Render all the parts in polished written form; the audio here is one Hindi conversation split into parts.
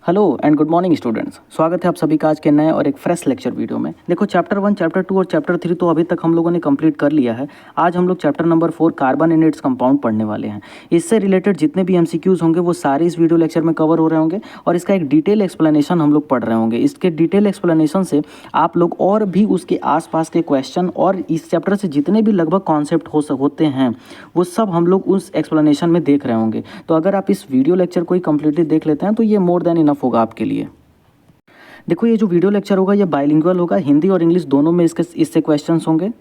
Hello and good morning students. स्वागत है आप सभी का आज के नए और एक फ्रेश लेक्चर वीडियो में। देखो चैप्टर 1, चैप्टर 2 और चैप्टर 3 तो अभी तक हम लोगों ने कंप्लीट कर लिया है। आज हम लोग chapter number 4 carbon and its compound पढ़ने वाले हैं। इससे रिलेटेड जितने भी एमसीक्यूज होंगे वो सारे इस वीडियो लेक्चर में कवर हो रहे होंगे और इसका एक डिटेल एक्सप्लेनेशन हम लोग पढ़ रहे होंगे। इसके डिटेल एक्सप्लेनेशन से आप लोग और भी उसके आसपास के क्वेश्चन और इस चैप्टर से जितने भी लगभग कॉन्सेप्ट होते हैं वो सब हम लोग उस एक्सप्लेनेशन में देख रहे होंगे। तो अगर आप इस वीडियो लेक्चर को ही कम्प्लीटली देख लेते हैं तो ये मोर देन इनफ होगा आपके लिए। देखो ये जो वीडियो लेक्चर होगा ये बाइलिंगुअल होगा, हिंदी और इंग्लिश दोनों में इससे क्वेश्चंस होंगे।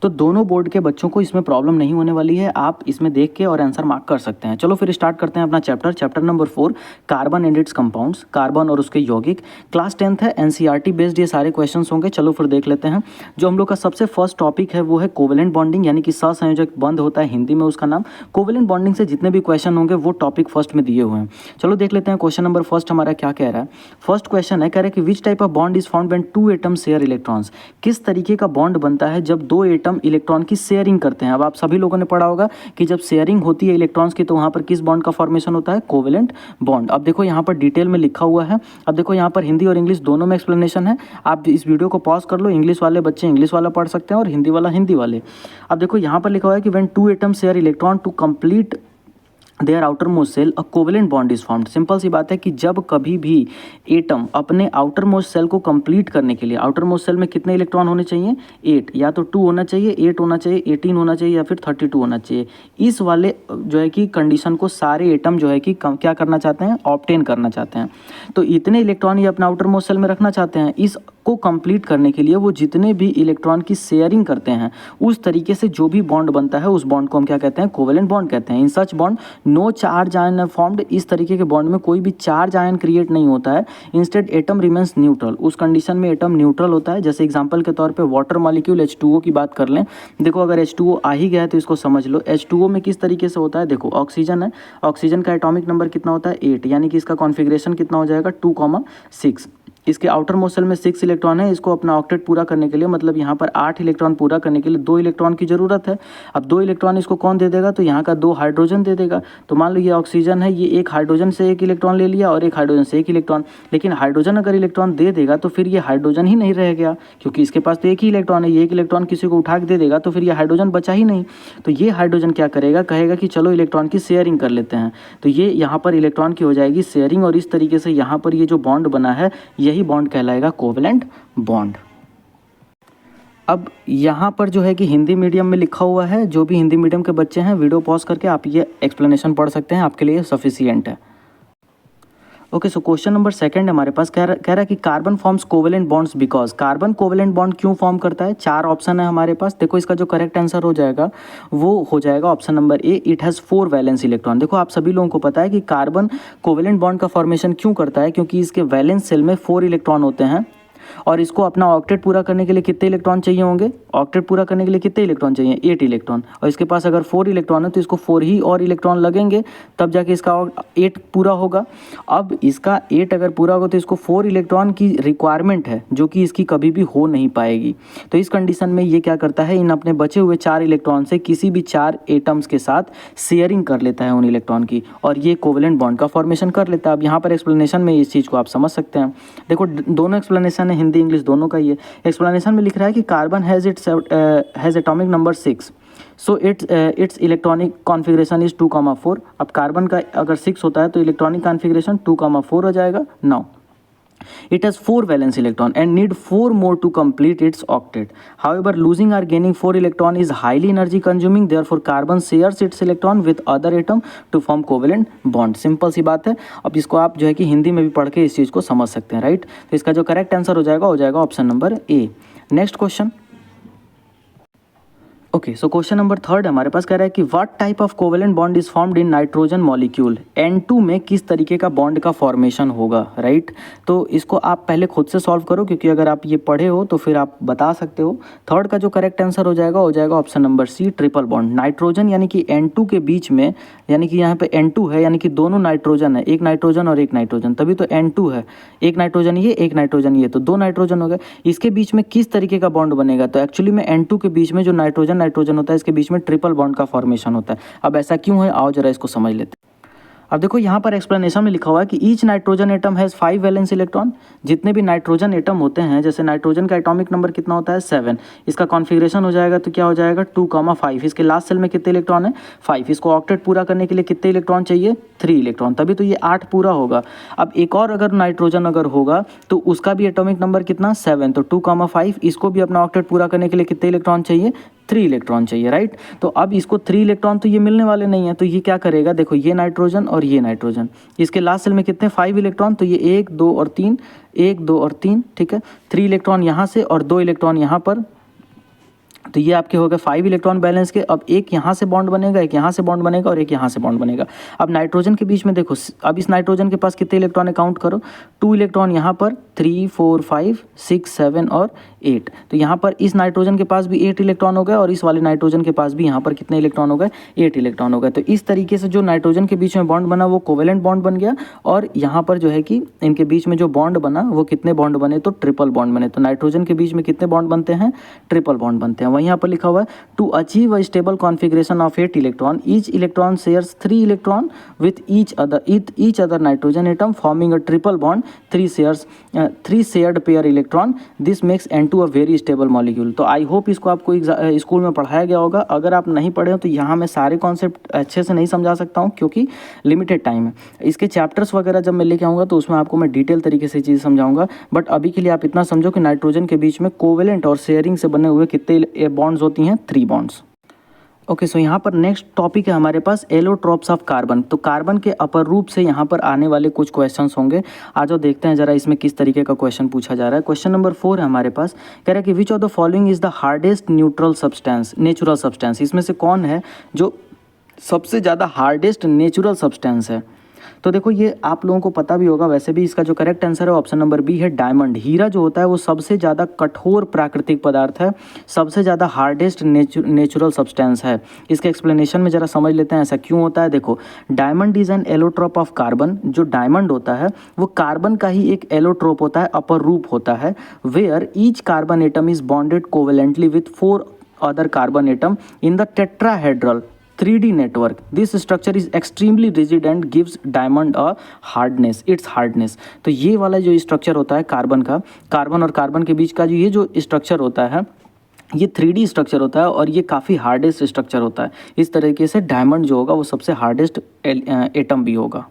तो दोनों बोर्ड के बच्चों को इसमें प्रॉब्लम नहीं होने वाली है। आप इसमें देख के और आंसर मार्क कर सकते हैं। चलो फिर स्टार्ट करते हैं अपना chapter number 4 carbon and it's compounds, carbon और उसके यौगिक। क्लास 10th है, एनसीईआरटी बेस्ड ये सारे क्वेश्चंस होंगे। चलो फिर देख लेते हैं। जो हम लोग का सबसे फर्स्ट टॉपिक है वो है कोवेलेंट बॉन्डिंग, यानी कि सहसंयोजक बंध होता है हिंदी में उसका नाम। कोवेलेंट बॉन्डिंग से जितने भी क्वेश्चन होंगे वो टॉपिक फर्स्ट में दिए हुए हैं। चलो देख लेते हैं क्वेश्चन नंबर फर्स्ट हमारा क्या कह रहा है। फर्स्ट क्वेश्चन है, कह रहा है कि which type of bond is found when 2 atom share electrons. किस तरीके का बॉन्ड बनता है जब 2 एटम इलेक्ट्रॉन की शेयरिंग करते हैं। अब आप सभी लोगों ने पढ़ा होगा कि जब शेयरिंग होती है इलेक्ट्रॉन्स की तो वहां पर किस बॉन्ड का फॉर्मेशन होता है, कोवेलेंट बॉन्ड। अब देखो यहाँ पर डिटेल में लिखा हुआ है। अब देखो यहाँ पर हिंदी और इंग्लिश दोनों में एक्सप्लेनेशन है। आप इस वीडियो को पॉज कर लो, इंग्लिश वाले बच्चे इंग्लिश वाला पढ़ सकते हैं और हिंदी वाला हिंदी वाले। अब देखो यहाँ पर लिखा हुआ है कि when 2 atom share electron to complete their outermost shell a covalent bond is formed. Simple सी बात है कि जब कभी भी एटम अपने आउटर मोस्ट सेल को कंप्लीट करने के लिए, आउटर मोस्ट सेल में कितने इलेक्ट्रॉन होने चाहिए, 8, या तो 2 होना चाहिए, 8 होना चाहिए, 18 होना चाहिए या फिर 32 होना चाहिए। इस वाले जो है कि कंडीशन को सारे एटम जो है कि क्या करना चाहते हैं, ऑब्टेन करना चाहते हैं। तो इतने इलेक्ट्रॉन ये अपना आउटर मोस्ट सेल में रखना चाहते हैं। इस को कंप्लीट करने के लिए वो जितने भी इलेक्ट्रॉन की शेयरिंग करते हैं उस तरीके से जो भी बॉन्ड बनता है उस बॉन्ड को हम क्या कहते हैं, कोवेलेंट बॉन्ड कहते हैं। In such bond no charge ion are formed. इस तरीके के बॉन्ड में कोई भी चार्ज आयन क्रिएट नहीं होता है। Instead atom remains neutral. उस कंडीशन में एटम न्यूट्रल होता है। जैसे एग्जांपल के तौर पे वाटर मॉलिक्यूल H2O की बात कर लें। देखो अगर H2O आ ही गया है तो इसको समझ लो। H2O में किस तरीके से होता है, देखो ऑक्सीजन है, ऑक्सीजन का एटॉमिक नंबर कितना होता है, 8, यानी कि इसका कॉन्फिगरेशन कितना हो जाएगा, 2,6। इसके आउटर मोस्ट सेल में 6 इलेक्ट्रॉन है। इसको अपना ऑक्टेट पूरा करने के लिए, मतलब यहाँ पर 8 इलेक्ट्रॉन पूरा करने के लिए 2 इलेक्ट्रॉन की ज़रूरत है। अब 2 इलेक्ट्रॉन इसको कौन दे देगा, तो यहाँ का 2 हाइड्रोजन दे देगा। तो मान लो ये ऑक्सीजन है, ये एक हाइड्रोजन से 1 इलेक्ट्रॉन ले लिया और एक हाइड्रोजन से 1 इलेक्ट्रॉन। लेकिन हाइड्रोजन अगर इलेक्ट्रॉन दे देगा तो फिर ये हाइड्रोजन ही नहीं रह गया, क्योंकि इसके पास तो एक ही इलेक्ट्रॉन है। ये 1 इलेक्ट्रॉन किसी को उठा के दे देगा तो फिर ये हाइड्रोजन बचा ही नहीं। तो ये हाइड्रोजन क्या करेगा, कहेगा कि चलो इलेक्ट्रॉन की शेयरिंग कर लेते हैं। तो ये यहाँ पर इलेक्ट्रॉन की हो जाएगी शेयरिंग और इस तरीके से यहाँ पर ये जो बॉन्ड बना है यही बॉन्ड कहलाएगा कोवेलेंट बॉन्ड। अब यहाँ पर जो है कि हिंदी मीडियम में लिखा हुआ है। जो भी हिंदी मीडियम के बच्चे हैं वीडियो पॉज करके आप ये एक्सप्लेनेशन पढ़ सकते हैं, आपके लिए सफिशिएंट है। ओके, सो क्वेश्चन नंबर 2 हमारे पास कह रहा है कि carbon forms covalent bonds because. Carbon covalent bond क्यों फॉर्म करता है। 4 ऑप्शन है हमारे पास। देखो इसका जो करेक्ट आंसर हो जाएगा वो हो जाएगा option number A, it has 4 valence electron. देखो आप सभी लोगों को पता है कि कार्बन कोवेलेंट बॉन्ड का फॉर्मेशन क्यों करता है, क्योंकि इसके वैलेंस सेल में 4 इलेक्ट्रॉन होते हैं और इसको अपना ऑक्टेट पूरा करने के लिए कितने इलेक्ट्रॉन चाहिए होंगे, ऑक्टेट पूरा करने के लिए कितने इलेक्ट्रॉन चाहिए, 8 इलेक्ट्रॉन। और इसके पास अगर 4 इलेक्ट्रॉन है तो इसको 4 ही और इलेक्ट्रॉन लगेंगे तब जाके इसका 8 पूरा होगा। अब इसका 8 अगर पूरा होगा तो इसको 4 इलेक्ट्रॉन की रिक्वायरमेंट है जो कि इसकी कभी भी हो नहीं पाएगी। तो इस कंडीशन में ये क्या करता है, इन अपने बचे हुए 4 इलेक्ट्रॉन से किसी भी 4 एटम्स के साथ शेयरिंग कर लेता है उन इलेक्ट्रॉन की और ये कोवेलेंट बॉन्ड का फॉर्मेशन कर लेता है। अब यहाँ पर एक्सप्लेनेशन में इस चीज़ को आप समझ सकते हैं। देखो दोनों एक्सप्लेनेशन है, हिंदी इंग्लिश दोनों का ही है। एक्सप्लेनेशन में लिख रहा है कि carbon has atomic number 6, so it's electronic configuration is 2,4। अब कार्बन का अगर 6 होता है तो इलेक्ट्रॉनिक कॉन्फ़िगरेशन 2,4 हो जाएगा। Now it has 4 valence electron and need 4 more to complete its octet. However, losing or gaining 4 electron is highly energy consuming, therefore carbon shares its electron with other atom to form covalent bond. Simple सी बात है। अब इसको आप जो है कि हिंदी में भी पढ़ के इस चीज़ को समझ सकते हैं, राइट। तो इसका जो करेक्ट आंसर हो जाएगा ऑप्शन नंबर ए। Next question. Okay, so question number 3 हमारे पास कह रहा है कि what type of covalent bond is formed in nitrogen molecule. N2 में किस तरीके का बॉन्ड का फॉर्मेशन होगा, राइट। तो इसको आप पहले खुद से सॉल्व करो, क्योंकि अगर आप ये पढ़े हो तो फिर आप बता सकते हो। 3 का जो करेक्ट आंसर हो जाएगा option number C, triple bond. Nitrogen यानी कि N2 के बीच में, यानी कि यहाँ पे N2 है, यानी कि दोनों नाइट्रोजन है, एक नाइट्रोजन और एक नाइट्रोजन, तभी तो N2 है। एक नाइट्रोजन ये, एक नाइट्रोजन ये, तो 2 नाइट्रोजन हो गए। इसके बीच में किस तरीके का बॉन्ड बनेगा, तो एक्चुअली में N2 के बीच में जो नाइट्रोजन होता है इसके बीच में ट्रिपल बॉन्ड का फॉर्मेशन होता है। अब ऐसा क्यों है, आओ जरा इसको समझ लेते हैं। अब देखो यहाँ पर एक्सप्लेनेशन में लिखा हुआ है कि each nitrogen atom has 5 valence electron. जितने भी नाइट्रोजन एटम होते हैं, जैसे नाइट्रोजन का एटॉमिक नंबर कितना होता है 7, इसका कॉन्फ़िगरेशन हो जाएगा तो क्या हो जाएगा 2,5। इसके लास्ट सेल में कितने इलेक्ट्रॉन है 5। इसको ऑक्टेट पूरा करने के लिए कितने इलेक्ट्रॉन चाहिए 3 इलेक्ट्रॉन, तभी तो ये 8 पूरा होगा। अब एक और अगर नाइट्रोजन अगर होगा तो उसका भी एटॉमिक नंबर कितना 7, तो 2,5, इसको भी अपना ऑक्टेट पूरा करने के लिए कितने इलेक्ट्रॉन चाहिए 3 इलेक्ट्रॉन चाहिए, राइट। तो अब इसको 3 इलेक्ट्रॉन तो ये मिलने वाले नहीं है, तो ये क्या करेगा, देखो ये नाइट्रोजन और ये नाइट्रोजन, इसके लास्ट सेल में कितने 5 इलेक्ट्रॉन, तो ये 1 2 और 3, 1 2 और 3, ठीक है। 3 इलेक्ट्रॉन यहाँ से और 2 इलेक्ट्रॉन यहाँ पर, तो ये आपके हो गए 5 इलेक्ट्रॉन बैलेंस के। अब एक यहाँ से बॉन्ड बनेगा, एक यहाँ से बॉन्ड बनेगा और एक यहाँ से बॉन्ड बनेगा। अब नाइट्रोजन के बीच में देखो, अब इस नाइट्रोजन के पास कितने इलेक्ट्रॉन है काउंट करो, 2 इलेक्ट्रॉन यहाँ पर, 3 4 5 6 7 और 8। तो यहाँ पर इस नाइट्रोजन के पास भी 8 इलेक्ट्रॉन हो गए और इस वाले नाइट्रोजन के पास भी यहाँ पर कितने इलेक्ट्रॉन हो गए 8 इलेक्ट्रॉन हो गए। तो इस तरीके से जो नाइट्रोजन के बीच में बॉन्ड बना वो कोवेलेंट बॉन्ड बन गया, और यहाँ पर जो है कि इनके बीच में जो बॉन्ड बना वो कितने बॉन्ड बने, तो ट्रिपल बॉन्ड बने। तो नाइट्रोजन के बीच में कितने बॉन्ड बनते हैं, ट्रिपल बॉन्ड बनते हैं। वहीं यहाँ पर लिखा हुआ है to achieve a stable configuration of 8 electron, each electron shares 3 electron with each other nitrogen atom forming a triple bond, 3 shared pair electron, this makes N2 a very stable molecule. तो आई होप इसको आपको स्कूल में पढ़ाया गया होगा। अगर आप नहीं पढ़े हो तो यहाँ मैं सारे कॉन्सेप्ट अच्छे से नहीं समझा सकता हूँ क्योंकि लिमिटेड टाइम है। इसके चैप्टर्स वगैरह जब मैं लेके आऊँगा तो उसमें आपको मैं डिटेल तरीके से चीज़ समझाऊंगा, बट अभी के लिए आप इतना समझो कि नाइट्रोजन के बीच में कोवेलेंट और शेयरिंग से बने हुए कितने बॉन्ड्स होती हैं, 3 बॉन्ड्स। ओके, सो यहाँ पर नेक्स्ट टॉपिक है हमारे पास एलोट्रोप्स ऑफ कार्बन। तो कार्बन के अपर रूप से यहाँ पर आने वाले कुछ क्वेश्चंस होंगे। आज जो देखते हैं जरा इसमें किस तरीके का क्वेश्चन पूछा जा रहा है। क्वेश्चन नंबर 4 है हमारे पास, कह रहा है कि which of the following is the hardest neutral substance, natural substance, इसमें से कौन है जो सबसे ज़्यादा हार्डेस्ट नेचुरल सब्सटेंस है। तो देखो ये आप लोगों को पता भी होगा, वैसे भी इसका जो करेक्ट आंसर है ऑप्शन नंबर बी है डायमंड। हीरा जो होता है वो सबसे ज़्यादा कठोर प्राकृतिक पदार्थ है, सबसे ज़्यादा हार्डेस्ट नेचुरल सब्सटेंस है। इसके एक्सप्लेनेशन में ज़रा समझ लेते हैं ऐसा क्यों होता है। देखो, diamond is an allotrope of carbon. जो डायमंड होता है वो कार्बन का ही एक एलोट्रोप होता है, अपर रूप होता है, where each carbon atom is bonded covalently with 4 other carbon atom in the tetrahedral 3D network. This structure is extremely rigid and gives diamond a hardness, its hardness. तो ये वाला जो स्ट्रक्चर होता है कार्बन का, कार्बन और कार्बन के बीच का जो ये जो स्ट्रक्चर होता है ये 3D स्ट्रक्चर होता है और ये काफ़ी हार्डेस्ट स्ट्रक्चर होता है। इस तरीके से डायमंड जो होगा वो सबसे हार्डेस्ट एटम भी होगा।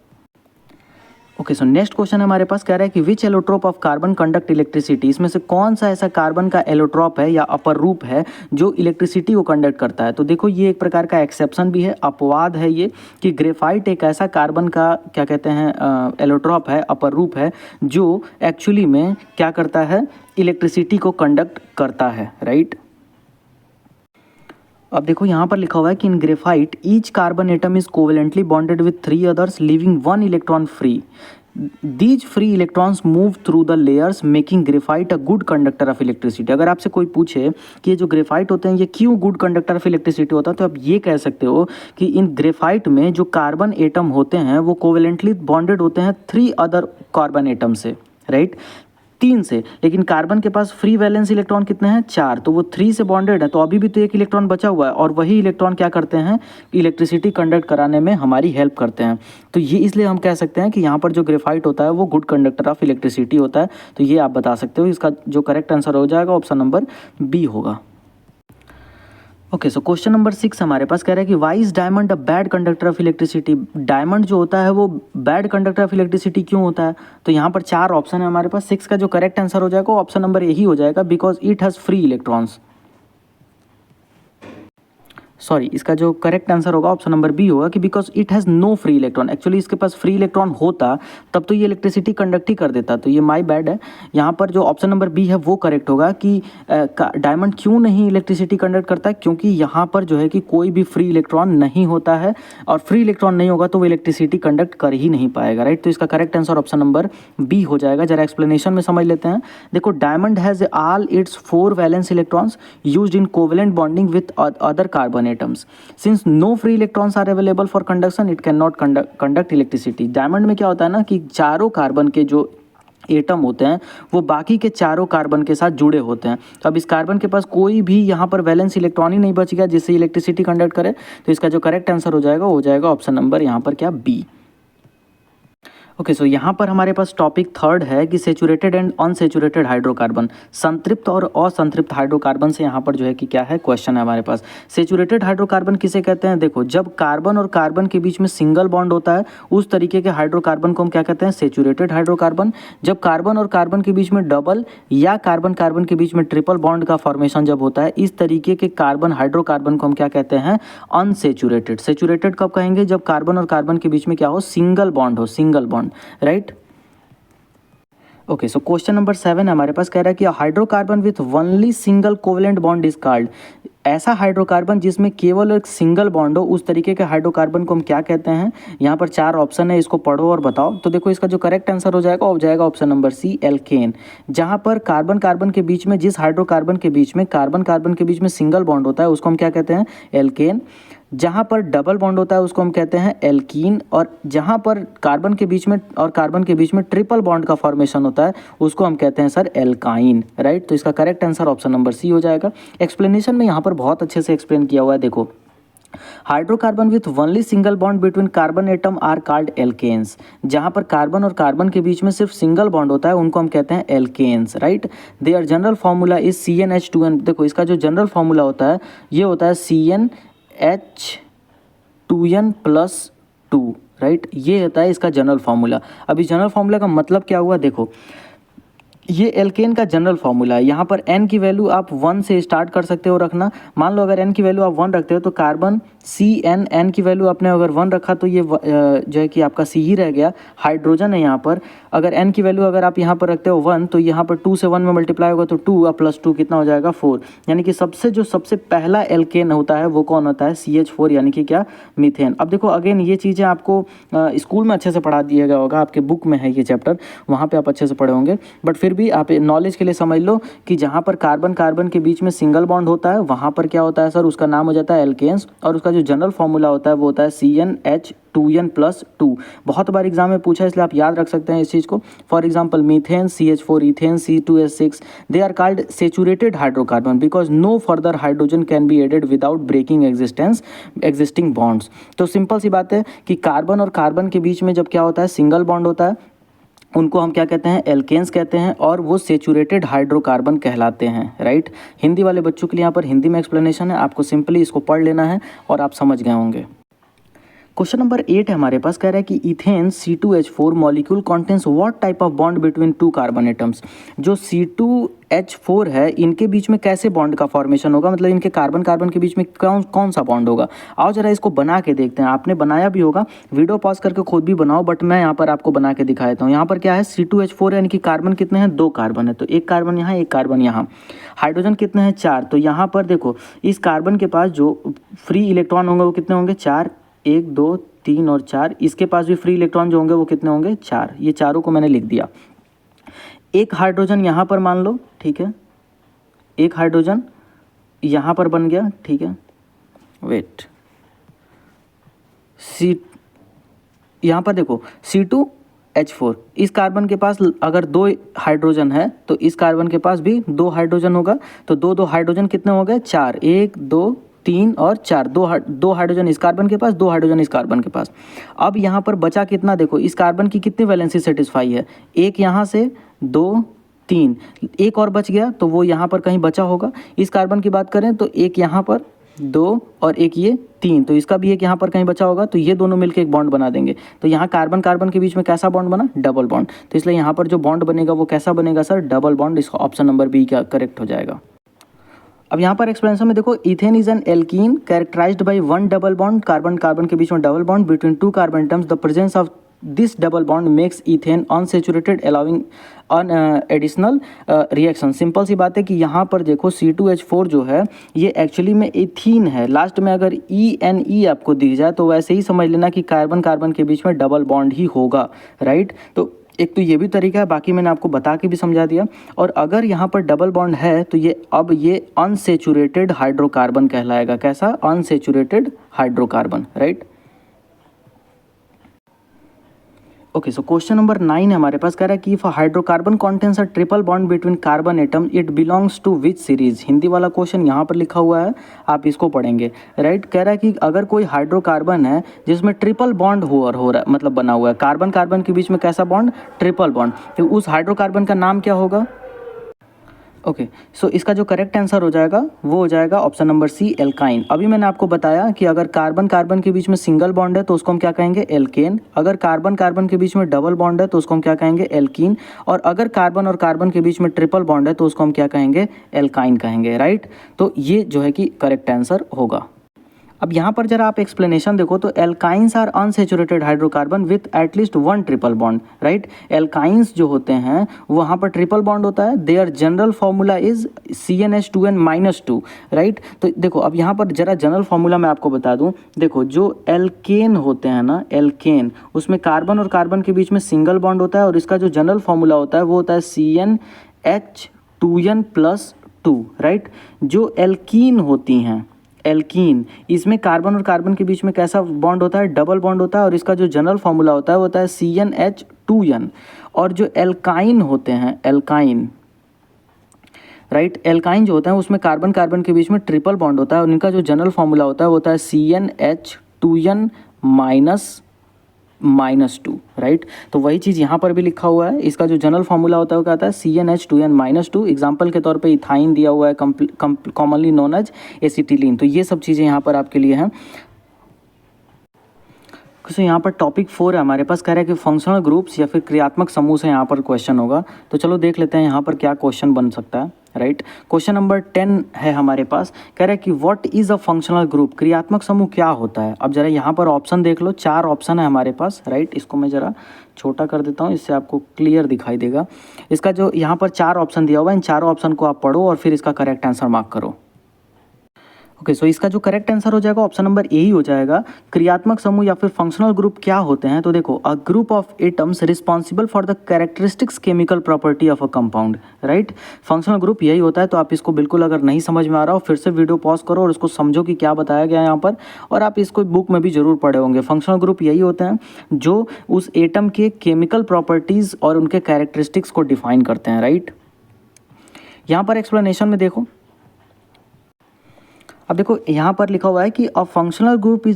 ओके, सो नेक्स्ट क्वेश्चन हमारे पास कह रहा है कि which allotrope of carbon conduct electricity. इसमें से कौन सा ऐसा कार्बन का एलोट्रोप है या अपर रूप है जो इलेक्ट्रिसिटी को कंडक्ट करता है। तो देखो ये एक प्रकार का एक्सेप्शन भी है, अपवाद है ये, कि ग्रेफाइट एक ऐसा कार्बन का क्या कहते हैं एलोट्रोप है, अपर रूप है, जो एक्चुअली में क्या करता है, इलेक्ट्रिसिटी को कंडक्ट करता है, राइट। अब देखो यहाँ पर लिखा हुआ है कि in graphite each carbon atom is covalently bonded with 3 others leaving 1 electron free. These free electrons move through the layers making graphite a good conductor of electricity. अगर आपसे कोई पूछे कि ये जो ग्रेफाइट होते हैं ये क्यों गुड कंडक्टर ऑफ इलेक्ट्रिसिटी होता है, तो आप ये कह सकते हो कि इन ग्रेफाइट में जो कार्बन एटम होते हैं वो कोवेलेंटली बॉन्डेड होते हैं 3 अदर कार्बन एटम से, राइट, 3 से। लेकिन कार्बन के पास फ्री वैलेंस इलेक्ट्रॉन कितने हैं 4, तो वो 3 से बॉन्डेड है, तो अभी भी तो 1 इलेक्ट्रॉन बचा हुआ है और वही इलेक्ट्रॉन क्या करते हैं, इलेक्ट्रिसिटी कंडक्ट कराने में हमारी हेल्प करते हैं। तो ये इसलिए हम कह सकते हैं कि यहाँ पर जो ग्रेफाइट होता है वो गुड कंडक्टर ऑफ इलेक्ट्रिसिटी होता है। तो ये आप बता सकते हो, इसका जो करेक्ट आंसर हो जाएगा ऑप्शन नंबर बी होगा। ओके, सो क्वेश्चन नंबर 6 हमारे पास कह रहा है कि why is diamond a bad conductor of electricity. Diamond जो होता है वो बैड कंडक्टर ऑफ इलेक्ट्रिसिटी क्यों होता है। तो यहाँ पर 4 ऑप्शन है हमारे पास, 6 का जो करेक्ट आंसर हो जाएगा ऑप्शन नंबर यही हो जाएगा, because it has free electrons. Sorry, इसका जो करेक्ट आंसर होगा ऑप्शन नंबर बी होगा कि because it has no free electron. Actually इसके पास फ्री इलेक्ट्रॉन होता तब तो ये इलेक्ट्रिसिटी कंडक्ट ही कर देता, तो ये माय बैड है। यहाँ पर जो ऑप्शन नंबर बी है वो करेक्ट होगा कि डायमंड क्यों नहीं इलेक्ट्रिसिटी कंडक्ट करता है, क्योंकि यहाँ पर जो है कि कोई भी फ्री इलेक्ट्रॉन नहीं होता है, और फ्री इलेक्ट्रॉन नहीं होगा तो वो इलेक्ट्रिसिटी कंडक्ट कर ही नहीं पाएगा, राइट। तो इसका correct answer option number B हो जाएगा। जरा एक्सप्लेनेशन में समझ लेते हैं। देखो, diamond has all its 4 valence electrons used in covalent bonding with other carbon atoms. Since no free electrons are available for conduction, it cannot conduct electricity. Diamond में क्या होता है ना कि चारों कार्बन के जो एटम होते हैं वो बाकी के चारों कार्बन के साथ जुड़े होते हैं। तो अब इस कार्बन के पास कोई भी यहाँ पर वैलेंस इलेक्ट्रॉन ही नहीं बच गया जिससे इलेक्ट्रिसिटी कंडक्ट करे, तो इसका जो करेक्ट आंसर हो जाएगा वो हो जाएगा ऑप्शन नंबर यहाँ पर क्या बी। ओके सो यहाँ पर हमारे पास टॉपिक थर्ड है कि सेचुरेटेड एंड अनसेचुरेटेड हाइड्रोकार्बन, संतृप्त और असंतृप्त हाइड्रोकार्बन से यहाँ पर जो है कि क्या है क्वेश्चन है हमारे पास। सेचुरेटेड हाइड्रोकार्बन किसे कहते हैं? देखो, जब कार्बन और कार्बन के बीच में सिंगल बॉन्ड होता है उस तरीके के हाइड्रोकार्बन को हम क्या कहते हैं? Saturated hydrocarbon. जब कार्बन और कार्बन के बीच में डबल या कार्बन कार्बन के बीच में ट्रिपल बॉन्ड का फॉर्मेशन जब होता है, इस तरीके के कार्बन हाइड्रोकार्बन को हम क्या कहते हैं? अनसेचुरेटेड। सेचुरेटेड कब कहेंगे? जब कार्बन और कार्बन के बीच में क्या हो? सिंगल बॉन्ड हो, single bond, right. Okay so question number 7 हमारे पास कह रहा है कि hydrocarbon with only single covalent bond is called. ऐसा हाइड्रोकार्बन जिसमें केवल एक सिंगल बॉन्ड हो, उस तरीके के हाइड्रोकार्बन को हम क्या कहते हैं? यहाँ पर 4 ऑप्शन है, इसको पढ़ो और बताओ। तो देखो, इसका जो करेक्ट आंसर हो जाएगा ऑप्शन नंबर सी, एल्केन। जहाँ पर कार्बन कार्बन के बीच में, जिस हाइड्रोकार्बन के बीच में कार्बन कार्बन के बीच में सिंगल बॉन्ड होता है उसको हम क्या कहते हैं? एल्केन। जहाँ पर डबल बॉन्ड होता है उसको हम कहते हैं एल्कीन, और जहाँ पर कार्बन के बीच में और कार्बन के बीच में ट्रिपल बॉन्ड का फॉर्मेशन होता है उसको हम कहते हैं सर एल्काइन, राइट। तो इसका correct answer option number C हो जाएगा। एक्सप्लेनेशन में यहाँ पर बहुत अच्छे से एक्सप्लेन किया हुआ है। देखो, hydrocarbon with only single bond between carbon atom are called alkanes. जहाँ पर कार्बन और कार्बन के बीच में सिर्फ सिंगल बॉन्ड होता है उनको हम कहते हैं alkanes, right. Their general formula is CnH2n। देखो, इसका जो जनरल फार्मूला होता है ये होता है CnH2n+2, राइट। ये होता है इसका जनरल फार्मूला। अभी जनरल फार्मूला का मतलब क्या हुआ? देखो, ये एल्केन का जनरल फार्मूला है। यहाँ पर n की वैल्यू आप 1 से स्टार्ट कर सकते हो रखना। मान लो अगर n की वैल्यू आप 1 रखते हो तो कार्बन CN की वैल्यू आपने अगर 1 रखा तो ये जो है कि आपका C ही रह गया। हाइड्रोजन है यहाँ पर, अगर n की वैल्यू अगर आप यहाँ पर रखते हो 1 तो यहाँ पर 2 से 1 में मल्टीप्लाई होगा तो 2 और +2 कितना हो जाएगा? 4। यानी कि सबसे पहला एल्केन होता है वो कौन होता है? CH4, यानी कि क्या? मीथेन। अब देखो, अगेन ये चीज़ें आपको स्कूल में अच्छे से पढ़ा दिया गया होगा, आपके बुक में है ये चैप्टर, वहाँ पर आप अच्छे से पढ़े होंगे, बट फिर भी आप नॉलेज के लिए समझ लो कि जहाँ पर कार्बन कार्बन के बीच में सिंगल बॉन्ड होता है वहाँ पर क्या होता है सर? उसका नाम हो जाता है एल्केन्स, और उसका जो जनरल फार्मूला होता है वो होता है CnH2n+2। बहुत बार एग्जाम में पूछा है इसलिए आप याद रख सकते हैं इस चीज़ को। For example methane, CH4, ethane, C2H6, they are called saturated hydrocarbon because no further hydrogen can be added without breaking existing bonds. तो सिंपल सी बात है कि कार्बन और कार्बन के बीच में जब क्या होता है? सिंगल बॉन्ड होता है, उनको हम क्या कहते हैं? एल्केन्स कहते हैं, और वो सेचुरेटेड हाइड्रोकार्बन कहलाते हैं, राइट। हिंदी वाले बच्चों के लिए यहाँ पर हिंदी में एक्सप्लेनेशन है, आपको सिंपली इसको पढ़ लेना है और आप समझ गए होंगे। क्वेश्चन नंबर 8 है हमारे पास, कह रहा है कि ethane C2H4 molecule contains what type of bond between 2 carbon atoms. जो C2H4 है इनके बीच में कैसे बॉन्ड का फॉर्मेशन होगा? मतलब इनके कार्बन कार्बन के बीच में कौन सा बॉन्ड होगा? आओ जरा इसको बना के देखते हैं। आपने बनाया भी होगा, वीडियो पॉज करके खुद भी बनाओ, बट मैं यहाँ पर आपको बना के दिखा देता हूँ। यहाँ पर क्या है? C2H4 है, इनकी कार्बन कितने हैं? 2 कार्बन है, तो 1 कार्बन यहाँ, 1 कार्बन यहाँ। हाइड्रोजन कितने हैं? 4। तो यहाँ पर देखो, इस कार्बन के पास जो फ्री इलेक्ट्रॉन होंगे वो कितने होंगे? 4। 1 2 3 और 4। इसके पास भी फ्री इलेक्ट्रॉन जो होंगे वो कितने होंगे? 4। ये चारों को मैंने लिख दिया। एक हाइड्रोजन यहाँ पर मान लो, ठीक है, एक हाइड्रोजन यहाँ पर बन गया, ठीक है। वेट, यहाँ पर देखो C2H4, इस कार्बन के पास अगर 2 हाइड्रोजन है तो इस कार्बन के पास भी 2 हाइड्रोजन होगा, तो 2 हाइड्रोजन कितने हो गए? 4। 1 2 3 और 4, 2 हाइड्रोजन इस कार्बन के पास, 2 हाइड्रोजन इस कार्बन के पास। अब यहाँ पर बचा कितना? देखो, इस कार्बन की कितनी वैलेंसी सेटिस्फाई है? 1 यहाँ से, 2 3, 1 और बच गया तो वो यहाँ पर कहीं बचा होगा। इस कार्बन की बात करें तो 1 यहाँ पर, 2 और 1 ये 3, तो इसका भी एक यहाँ पर कहीं बचा होगा, तो ये दोनों मिलकर एक बॉन्ड बना देंगे। तो यहाँ कार्बन कार्बन के बीच में कैसा बॉन्ड बना? Double bond. तो इसलिए यहाँ पर जो बॉन्ड बनेगा वो कैसा बनेगा सर? Double bond. इसका ऑप्शन नंबर बी क्या करेक्ट हो जाएगा। अब यहाँ पर एक्सप्लेनेशन में देखो, ethene is an alkene characterized by 1 double bond, carbon carbon के बीच में double bond between 2 carbon atoms. The presence of this double bond makes ethene unsaturated allowing an additional reaction. Simple सी बात है कि यहाँ पर देखो C2H4 जो है ये एक्चुअली में एथीन है। लास्ट में अगर ENE आपको दिख जाए तो वैसे ही समझ लेना कि कार्बन कार्बन के बीच में डबल बॉन्ड ही होगा, राइट। तो एक तो ये भी तरीका है, बाकी मैंने आपको बता के भी समझा दिया। और अगर यहाँ पर डबल बॉन्ड है तो ये अब ये अनसेचुरेटेड हाइड्रोकार्बन कहलाएगा। कैसा? Unsaturated hydrocarbon, right. Okay, so question number 9 है हमारे पास, कह रहा है कि if hydrocarbon contains a triple bond between carbon atom it belongs to which series. Hindi वाला क्वेश्चन यहाँ पर लिखा हुआ है, आप इसको पढ़ेंगे, राइट। कह रहा है कि अगर कोई हाइड्रोकार्बन है जिसमें ट्रिपल बॉन्ड हो रहा है, मतलब बना हुआ है, कार्बन कार्बन के बीच में कैसा बॉन्ड, ट्रिपल बॉन्ड, तो उस हाइड्रोकार्बन का नाम क्या होगा। ओके, सो इसका जो करेक्ट आंसर हो जाएगा वो हो जाएगा ऑप्शन नंबर सी, एल्काइन। अभी मैंने आपको बताया कि अगर कार्बन कार्बन के बीच में सिंगल बॉन्ड है तो उसको हम क्या कहेंगे, एल्केन। अगर कार्बन कार्बन के बीच में डबल बॉन्ड है तो उसको हम क्या कहेंगे, एल्कीन। और अगर कार्बन और कार्बन के बीच में ट्रिपल बॉन्ड है तो उसको हम क्या कहेंगे, एल्काइन कहेंगे, राइट। तो ये जो है कि करेक्ट आंसर होगा। अब यहाँ पर जरा आप एक्सप्लेनेशन देखो तो alkynes are unsaturated hydrocarbon with at least one triple bond, right. Alkynes जो होते हैं वहाँ पर ट्रिपल बॉन्ड होता है, their general formula is CnH2n-2, right. तो देखो अब यहाँ पर जरा जनरल फार्मूला मैं आपको बता दूँ। देखो जो एल्केन होते हैं ना, एल्केन, उसमें कार्बन और कार्बन के बीच में सिंगल बॉन्ड होता है और इसका जो जनरल फार्मूला होता है वो होता है CnH2n+2, राइट। जो एल्कीन होती हैं, एल्कीन, इसमें कार्बन और कार्बन के बीच में कैसा बॉन्ड होता है, डबल बॉन्ड होता है और इसका जो जनरल फार्मूला होता है वो होता है CnH2n। और जो एल्काइन होते हैं, एल्काइन, राइट, एल्काइन जो होते हैं उसमें कार्बन कार्बन के बीच में ट्रिपल बॉन्ड होता है और इनका जो जनरल फार्मूला होता है वो होता है CnH2n-2, राइट। तो वही चीज़ यहाँ पर भी लिखा हुआ है, इसका जो जनरल फार्मूला होता है वो क्या आता है, CnH2n-2। एग्जाम्पल के तौर पे इथाइन दिया हुआ है, कॉमनली नोन एज एसिटिलीन। तो ये सब चीज़ें यहाँ पर आपके लिए हैं। तो यहाँ पर टॉपिक 4 है हमारे पास, कह रहा है कि फंक्शनल ग्रुप्स या फिर क्रियात्मक समूह से यहाँ पर क्वेश्चन होगा। तो चलो देख लेते हैं यहाँ पर क्या क्वेश्चन बन सकता है, राइट। क्वेश्चन नंबर 10 है हमारे पास, कह रहा है कि what is a functional group, क्रियात्मक समूह क्या होता है। अब जरा यहाँ पर ऑप्शन देख लो, 4 ऑप्शन है हमारे पास, राइट। इसको मैं ज़रा छोटा कर देता हूँ, इससे आपको क्लियर दिखाई देगा। इसका जो यहाँ पर 4 ऑप्शन दिया हुआ है, इन चारों ऑप्शन को आप पढ़ो और फिर इसका करेक्ट आंसर मार्क करो। ओके, सो इसका जो करेक्ट आंसर हो जाएगा ऑप्शन नंबर ए ही हो जाएगा। क्रियात्मक समूह या फिर फंक्शनल ग्रुप क्या होते हैं, तो देखो a group of atoms responsible for the characteristics chemical property of a compound, right. Functional group यही होता है। तो आप इसको बिल्कुल अगर नहीं समझ में आ रहा हो फिर से वीडियो पॉज करो और उसको समझो कि क्या बताया गया है यहाँ पर, और आप इसको बुक में भी जरूर पढ़े होंगे। फंक्शनल ग्रुप यही होते हैं जो उस एटम के केमिकल प्रॉपर्टीज़ और उनके कैरेक्टरिस्टिक्स को डिफाइन करते हैं, राइट। यहाँ पर एक्सप्लेनेशन में देखो, अब देखो यहाँ पर लिखा हुआ है कि a functional group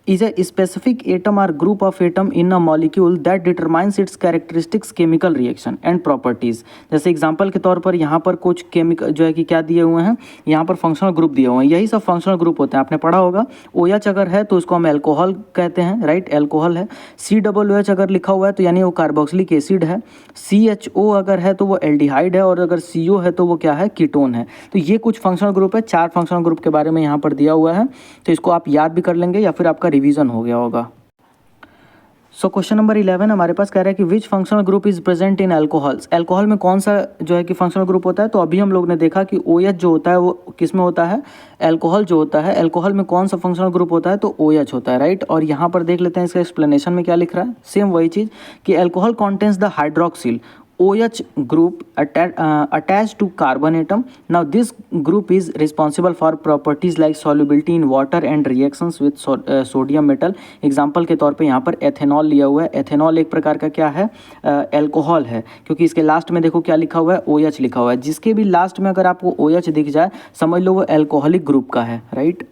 is a specific atom or group of atom in a molecule that determines its characteristics chemical reaction and properties. जैसे एग्जांपल के तौर पर यहाँ पर कुछ केमिकल जो है कि क्या दिए हुए हैं, यहाँ पर फंक्शनल ग्रुप दिए हुए हैं, यही सब फंक्शनल ग्रुप होते हैं। आपने पढ़ा होगा OH अगर है तो उसको हम एल्कोहल कहते हैं, राइट, एल्कोहल है। COOH अगर लिखा हुआ है तो यानी वो कार्बोक्सिलिक एसिड है। CHO अगर है तो वो एल्डिहाइड है और अगर CO है तो वो क्या है, कीटोन है। तो ये कुछ फंक्शनल ग्रुप है, 4 फंक्शनल ग्रुप के बारे में यहाँ पर दिया हुआ है। तो इसको आप याद भी कर लेंगे या फिर आपका रिवीजन हो गया होगा। सो क्वेश्चन नंबर 11 हमारे पास कह रहा है कि विच functional group is present in alcohols. Alcohol में कौन सा जो है कि फंक्शनल ग्रुप होता है, तो अभी हम लोग ने देखा कि OH जो होता है वो किस में होता है, अल्कोहल जो होता है, अल्कोहल में कौन सा फंक्शनल ग्रुप होता है, तो OH होता है, राइट। और यहाँ पर देख लेते हैं इसका एक्सप्लेनेशन में क्या लिख रहा है, सेम वही चीज़ कि alcohol contains the hydroxyl OH group attached to carbon atom. Now this group is responsible for properties like solubility in water and reactions with sodium metal. Example के तौर पे यहाँ पर एथेनॉल लिया हुआ है। एथेनॉल एक प्रकार का क्या है, एल्कोहल है, क्योंकि इसके लास्ट में देखो क्या लिखा हुआ है, OH लिखा हुआ है। जिसके भी लास्ट में अगर आपको OH दिख जाए समझ लो वो एल्कोहलिक ग्रुप का है, राइट।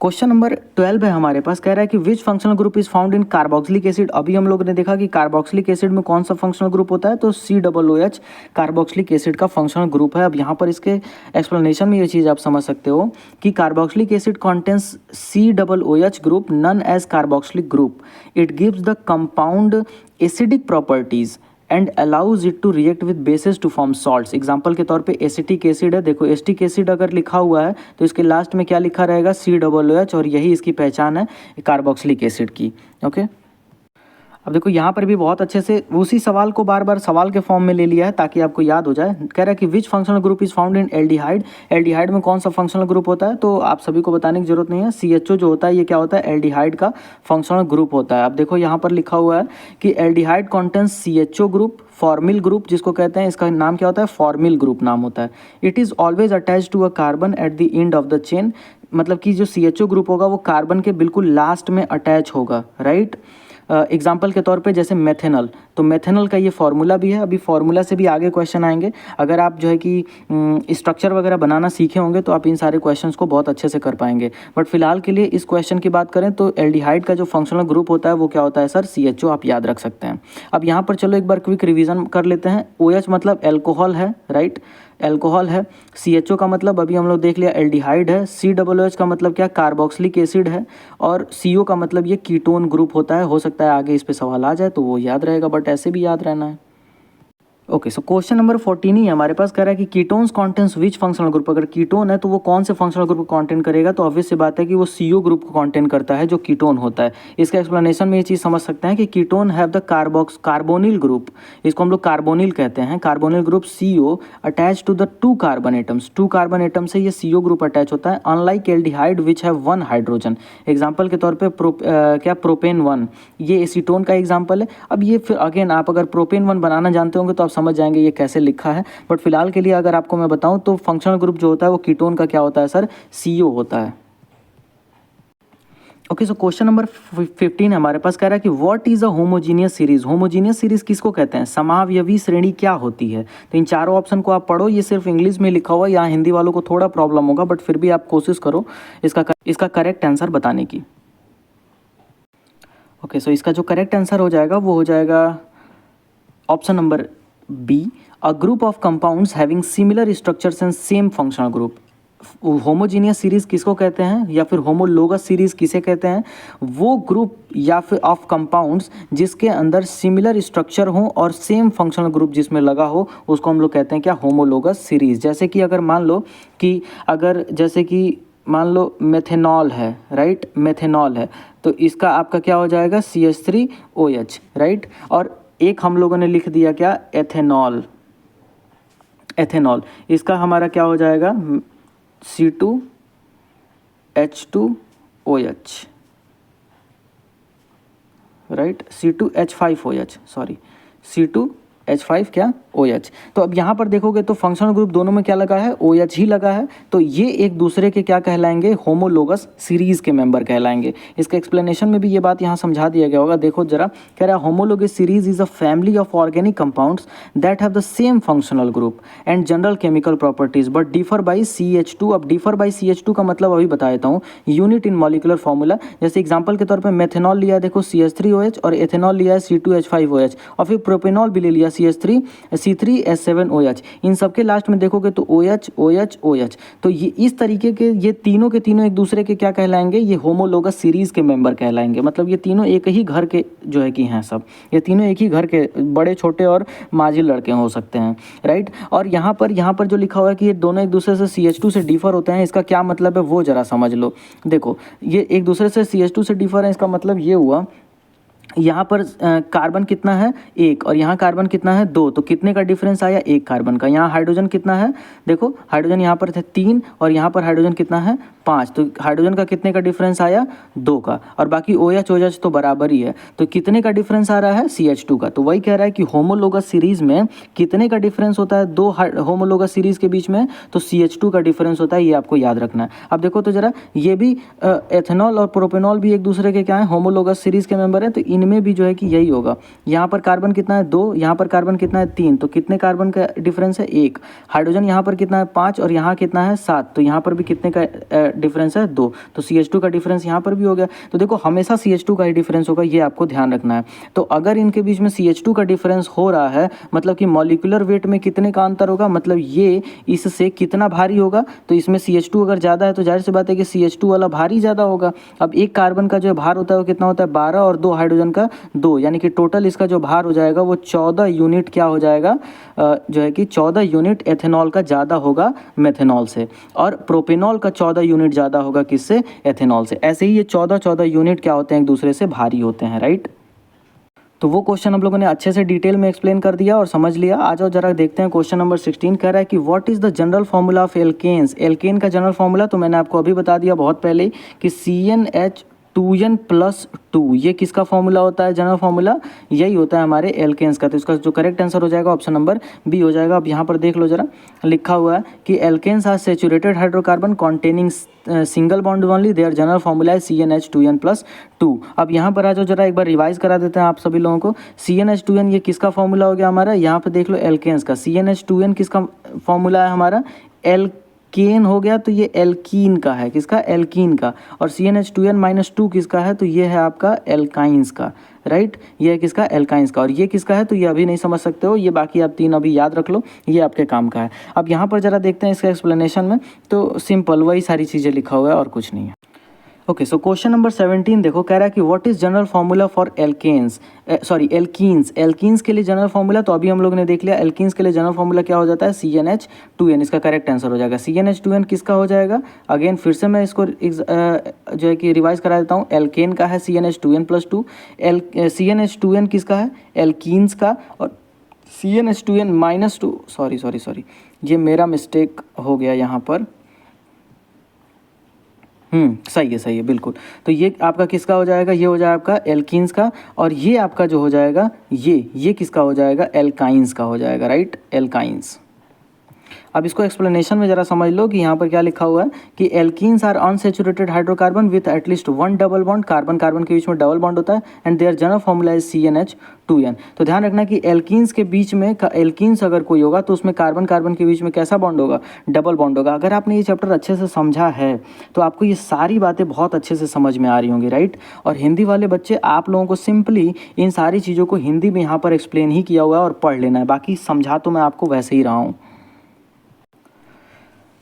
क्वेश्चन नंबर 12 है हमारे पास, कह रहा है कि विच functional group is found in carboxylic acid. अभी हम लोग ने देखा कि कार्बोक्सिलिक एसिड में कौन सा फंक्शनल ग्रुप होता है, तो COOH कार्बोक्सिलिक एसिड का फंक्शनल ग्रुप है। अब यहाँ पर इसके एक्सप्लेनेशन में ये चीज़ आप समझ सकते हो कि carboxylic acid contains COOH group known as carboxylic group. It gives the compound acidic properties and allows it to react with bases to form salts. Example के तौर पे एसिटिक एसिड है, देखो एसिटिक एसिड अगर लिखा हुआ है तो इसके लास्ट में क्या लिखा रहेगा, COOH, और यही इसकी पहचान है कार्बोक्सिलिक एसिड की, ओके। अब देखो यहाँ पर भी बहुत अच्छे से उसी सवाल को बार बार सवाल के फॉर्म में ले लिया है ताकि आपको याद हो जाए। कह रहा है कि विच functional group is found in aldehyde. Aldehyde में कौन सा फंक्शनल ग्रुप होता है, तो आप सभी को बताने की जरूरत नहीं है। CHO जो होता है ये क्या होता है, एल्डिहाइड का फंक्शनल ग्रुप होता है। अब देखो यहाँ पर लिखा हुआ है कि aldehyde contains CHO group, formal group जिसको कहते हैं, इसका नाम क्या होता है, फॉर्मिल ग्रुप नाम होता है। It is always attach to a carbon at the end of the chain, मतलब कि जो CHO ग्रुप होगा वो कार्बन के बिल्कुल लास्ट में अटैच होगा, राइट। एग्जाम्पल के तौर पे जैसे मेथेनॉल, तो मेथेनॉल का ये फार्मूला भी है, अभी फार्मूला से भी आगे क्वेश्चन आएंगे। अगर आप जो है कि स्ट्रक्चर वगैरह बनाना सीखे होंगे तो आप इन सारे क्वेश्चंस को बहुत अच्छे से कर पाएंगे। बट फिलहाल के लिए इस क्वेश्चन की बात करें तो एल्डिहाइड का जो फंक्शनल ग्रुप होता है वो क्या होता है सर, CHO, आप याद रख सकते हैं। अब यहाँ पर चलो एक बार क्विक रिवीजन कर लेते हैं। OH मतलब एल्कोहल है, राइट, एल्कोहल है। CHO का मतलब अभी हम लोग देख लिया एल्डिहाइड है। COOH का मतलब क्या, कार्बोक्सिलिक एसिड है। और CO का मतलब ये कीटोन ग्रुप होता है। हो सकता है आगे इस पे सवाल आ जाए तो वो याद रहेगा, बट ऐसे भी याद रहना है। ओके, सो क्वेश्चन नंबर 14 ही हमारे पास कह रहा है कि कीटोन्स कॉन्टेंट्स विच फंक्शनल ग्रुप। अगर कीटोन है तो वो कौन से फंक्शनल ग्रुप को कॉन्टेंट करेगा, तो ऑब्वियस सी बात है कि वो CO ग्रुप को कॉन्टेंट करता है जो कीटोन होता है। इसका एक्सप्लेनेशन में ये चीज़ समझ सकते हैं कि ketone have the carbonyl group, इसको हम लोग कार्बोनिल कहते हैं। Carbonyl group CO attach to the 2 carbon atoms, 2 carbon atom से ये CO ग्रुप अटैच होता है। Unlike aldehyde which have 1 hydrogen. Example के तौर पर क्या प्रोपेन 1, ये एसीटोन का एग्जाम्पल है। अब ये फिर अगेन आप अगर प्रोपेन 1 बनाना जानते होंगे तो आप समझ जाएंगे ये कैसे लिखा है। बट फिलहाल के लिए अगर आपको मैं बताऊं तो फंक्शनल ग्रुप जो होता है वो कीटोन का क्या होता है सर, CO होता है। ओके, सो क्वेश्चन नंबर 15 हमारे पास कह रहा है कि what is a homogeneous series. Homogeneous series किसको कहते हैं, समावयवी श्रेणी क्या होती है। तो इन चारों ऑप्शन को आप पढ़ो, ये सिर्फ इंग्लिश में लिखा हुआ है, यहाँ हिंदी वालों को थोड़ा प्रॉब्लम होगा, बट फिर भी आप कोशिश करो इसका करेक्ट आंसर बताने की। ओके, सो इसका जो करेक्ट आंसर हो जाएगा वो हो जाएगा option number B, a group of compounds having similar structures and same functional group. Homogeneous series किसको कहते हैं या फिर होमोलोगस सीरीज किसे कहते हैं, वो ग्रुप या फिर ऑफ कंपाउंड्स जिसके अंदर सिमिलर स्ट्रक्चर हो और सेम फंक्शनल ग्रुप जिसमें लगा हो, उसको हम लोग कहते हैं क्या, होमोलोगस सीरीज। जैसे कि अगर मान लो कि मान लो मेथेनॉल है, राइट, मेथेनॉल है, तो इसका आपका क्या हो जाएगा, CH3OH, राइट। और एक हम लोगों ने लिख दिया क्या, एथेनॉल, इसका हमारा क्या हो जाएगा, C2H2OH, right, C2H5OH, sorry, C2H5 क्या, OH। तो अब यहाँ पर देखोगे तो फंक्शनल ग्रुप दोनों में क्या लगा है, OH ही लगा है। तो ये एक दूसरे के क्या कहलाएंगे, होमोलोगस सीरीज के मेंबर कहलाएंगे। इसका एक्सप्लेनेशन में भी ये बात यहाँ समझा दिया गया होगा। देखो जरा, कह रहा है homologous series is a family of organic compounds that have the same functional group and general chemical properties but differ by CH2। अब डिफर बाई CH2 का मतलब अभी बता देता हूँ, यूनिट इन मॉलिकुलर फॉर्मूला। जैसे एग्जाम्पल के तौर पर मेथेनॉल लिया देखो CH3OH, और एथेनॉल लिया है C2H5OH, और फिर प्रोपेनॉल भी ले लिया C3H7OH। इन सबके लास्ट में देखोगे तो OH। तो ये इस तरीके के ये तीनों के तीनों एक दूसरे के क्या कहलाएंगे, ये होमोलोगस सीरीज के मेंबर कहलाएंगे। मतलब ये तीनों एक ही घर के जो है कि हैं, सब ये तीनों एक ही घर के बड़े छोटे और माझी लड़के हो सकते हैं, राइट। और यहाँ पर जो लिखा हुआ है कि ये दोनों एक दूसरे से CH2 से डिफर होते हैं, इसका क्या मतलब है वो जरा समझ लो। देखो ये एक दूसरे से CH2 से डिफर है, इसका मतलब ये हुआ यहाँ पर कार्बन कितना है 1 और यहाँ कार्बन कितना है 2, तो कितने का डिफरेंस आया 1 कार्बन का। यहाँ हाइड्रोजन कितना है, देखो हाइड्रोजन यहाँ पर थे 3 और यहाँ पर हाइड्रोजन कितना है 5, तो हाइड्रोजन का कितने का डिफरेंस आया 2 का, और बाकी OH तो बराबर ही है, तो कितने का डिफरेंस आ रहा है CH2 का। तो वही कह रहा है कि होमोलोगस सीरीज में कितने का डिफरेंस होता है, 2 होमोलोगस सीरीज के बीच में, तो CH2 का डिफरेंस होता है, ये आपको याद रखना है। अब देखो तो जरा, ये भी एथेनॉल और प्रोपेनॉल भी एक दूसरे के क्या है, होमोलोगस सीरीज के मेंबर है, तो इनमें भी जो है कि यही होगा। यहाँ पर कार्बन कितना है 2, यहाँ पर कार्बन कितना है 3, तो कितने कार्बन का डिफरेंस है 1। हाइड्रोजन यहाँ पर कितना है 5 और यहाँ कितना है 7, तो यहाँ पर भी कितने का डिफरेंस है 2, तो CH2 का डिफरेंस यहाँ पर भी हो गया। तो देखो हमेशा CH2 का ही डिफरेंस होगा, ये आपको ध्यान रखना है। तो अगर इनके बीच में CH2 का डिफरेंस हो रहा है, मतलब कि मॉलिक्यूलर वेट में कितने का अंतर होगा, मतलब ये इससे कितना भारी होगा, तो इसमें CH2 अगर ज़्यादा है तो जाहिर सी बात है कि CH2 वाला भारी ज़्यादा होगा। अब एक कार्बन का जो भार होता है वो कितना होता है 12 और 2 हाइड्रोजन का 2, यानी कि टोटल इसका जो भार हो जाएगा वो 14 यूनिट क्या हो जाएगा, जो है कि 14 यूनिट एथेनॉल का ज़्यादा होगा मेथेनॉल से, और प्रोपेनॉल का 14 यूनिट ज़्यादा होगा किससे, एथेनॉल से। ऐसे ही ये 14 यूनिट क्या होते हैं, एक दूसरे से भारी होते हैं, राइट। तो वो क्वेश्चन हम लोगों ने अच्छे से डिटेल में एक्सप्लेन कर दिया और समझ लिया। आ जाओ जरा देखते हैं क्वेश्चन नंबर 16 कह रहा है कि what is the general formula of alkanes. Alkane का जनरल फार्मूला तो मैंने आपको अभी बता दिया बहुत पहले ही कि CnH 2n+2, ये किसका फॉर्मूला होता है? जनरल फॉर्मूला यही होता है हमारे एल्केन्स का। तो इसका जो करेक्ट आंसर हो जाएगा ऑप्शन नंबर बी हो जाएगा। अब यहाँ पर देख लो जरा, लिखा हुआ है कि alkanes are saturated hydrocarbon containing single bond only, their general formula है CnH2n+2। अब यहाँ पर आ जाओ जरा, एक बार रिवाइज करा देते हैं आप सभी लोगों को। CnH2n ये किसका फॉर्मूला हो गया हमारा? यहाँ पे देख लो एल्केन्स का। CnH2n किसका फॉर्मूला है हमारा? एल्केन हो गया, तो ये एल्कीन का है। किसका? एल्कीन का। और CnH2n-2 किसका है? तो ये है आपका एल्काइंस का, राइट। ये है किसका? एल्काइंस का। और ये किसका है? तो ये अभी नहीं समझ सकते हो, ये बाकी आप 3 अभी याद रख लो, ये आपके काम का है। अब यहाँ पर जरा देखते हैं इसका एक्सप्लेनेशन में, तो सिंपल वही सारी चीज़ें लिखा हुआ है और कुछ नहीं है। ओके, सो क्वेश्चन नंबर 17 देखो, कह रहा है कि what is general formula for alkanes, alkenes. Alkenes के लिए जनरल फार्मूला तो अभी हम लोग ने देख लिया। एल्कीन्स के लिए जनरल फार्मूला क्या हो जाता है? CnH2n, इसका करेक्ट आंसर हो जाएगा। CnH2n किसका हो जाएगा? अगेन फिर से मैं इसको जो है कि रिवाइज करा देता हूँ। एल्केन का है CnH2n+2, CnH2n किसका है? एल्कीन्स का। और CnH2n-2, सॉरी, ये मेरा मिस्टेक हो गया यहाँ पर। सही है बिल्कुल। तो ये आपका किसका हो जाएगा? ये हो जाएगा आपका एल्कीन्स का। और ये आपका जो हो जाएगा, ये किसका हो जाएगा? एल्काइंस का हो जाएगा, राइट, एल्काइंस। अब इसको एक्सप्लेनेशन में जरा समझ लो कि यहाँ पर क्या लिखा हुआ है कि alkenes are unsaturated hydrocarbon with at least 1 double bond, carbon carbon के बीच में डबल बॉन्ड होता है, and their general formula is CnH2n। तो ध्यान रखना कि एल्कीन्स के बीच में, एल्कीन्स अगर कोई होगा तो उसमें कार्बन कार्बन के बीच में कैसा बॉन्ड होगा? डबल बॉन्ड होगा। अगर आपने ये चैप्टर अच्छे से समझा है तो आपको ये सारी बातें बहुत अच्छे से समझ में आ रही होंगी, राइट। और हिंदी वाले बच्चे, आप लोगों को सिंपली इन सारी चीज़ों को हिंदी में यहाँ पर एक्सप्लेन ही किया हुआ है और पढ़ लेना है, बाकी समझा तो मैं आपको वैसे ही रहा हूँ।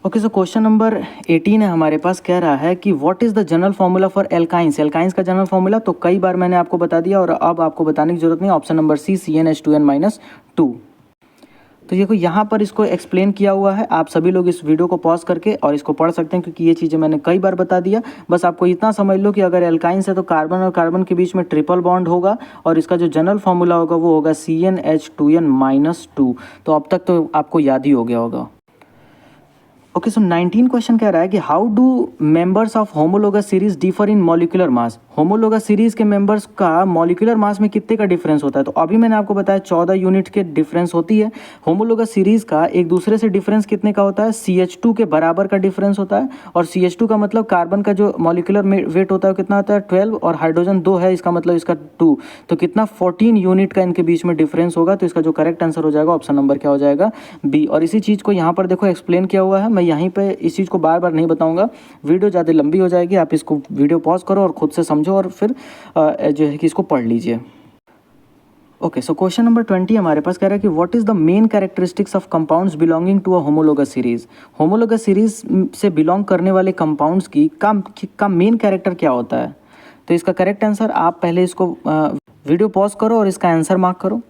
ओके, सो क्वेश्चन नंबर 18 है हमारे पास, कह रहा है कि what is the general formula for alkynes. Alkynes का जनरल फॉर्मूला तो कई बार मैंने आपको बता दिया और अब आपको बताने की जरूरत नहीं। Option number C, CnH2n-2। तो देखो यहाँ पर इसको एक्सप्लेन किया हुआ है। आप सभी लोग इस वीडियो को पॉज करके और इसको पढ़ सकते हैं, क्योंकि ये चीज़ें मैंने कई बार बता दिया। बस आपको इतना समझ लो कि अगर एल्काइंस है तो कार्बन और कार्बन के बीच में ट्रिपल बॉन्ड होगा और इसका जो जनरल फॉर्मूला होगा वो होगा CnH2n-2। तो अब तक तो आपको याद ही हो गया होगा। ओके, सो 19 क्वेश्चन कह रहा है कि how do members of homologous series differ in molecular mass. Homologous series के मेंबर्स का मॉलिक्यूलर मास में कितने का डिफरेंस होता है? तो अभी मैंने आपको बताया 14 यूनिट के डिफरेंस होती है। होमोलोगस सीरीज का एक दूसरे से डिफरेंस कितने का होता है? CH2 के बराबर का डिफरेंस होता है। और CH2 का मतलब कार्बन का जो मॉलिक्यूलर वेट होता है वो कितना होता है? 12, और हाइड्रोजन 2 है, इसका मतलब इसका 2, तो कितना 14 यूनिट का इनके बीच में डिफरेंस होगा। तो इसका जो करेक्ट आंसर हो जाएगा ऑप्शन नंबर क्या हो जाएगा? बी। और इसी चीज़ को यहाँ पर देखो एक्सप्लेन किया हुआ है। मैं यहीं पे इस चीज़ को बार बार नहीं बताऊंगा, वीडियो ज़्यादा लंबी हो जाएगी। आप इसको वीडियो पॉज करो और खुद से समझो और फिर जो है कि इसको पढ़ लीजिए। ओके, सो क्वेश्चन नंबर 20 हमारे पास कह रहा है कि what is the main characteristics of compounds belonging to a homologous series. Homologous series से बिलोंग करने वाले कंपाउंड्स का मेन कैरेक्टर क्या होता है? तो इसका करेक्ट आंसर, आप पहले इसको वीडियो पॉज करो और इसका आंसर मार्क करो।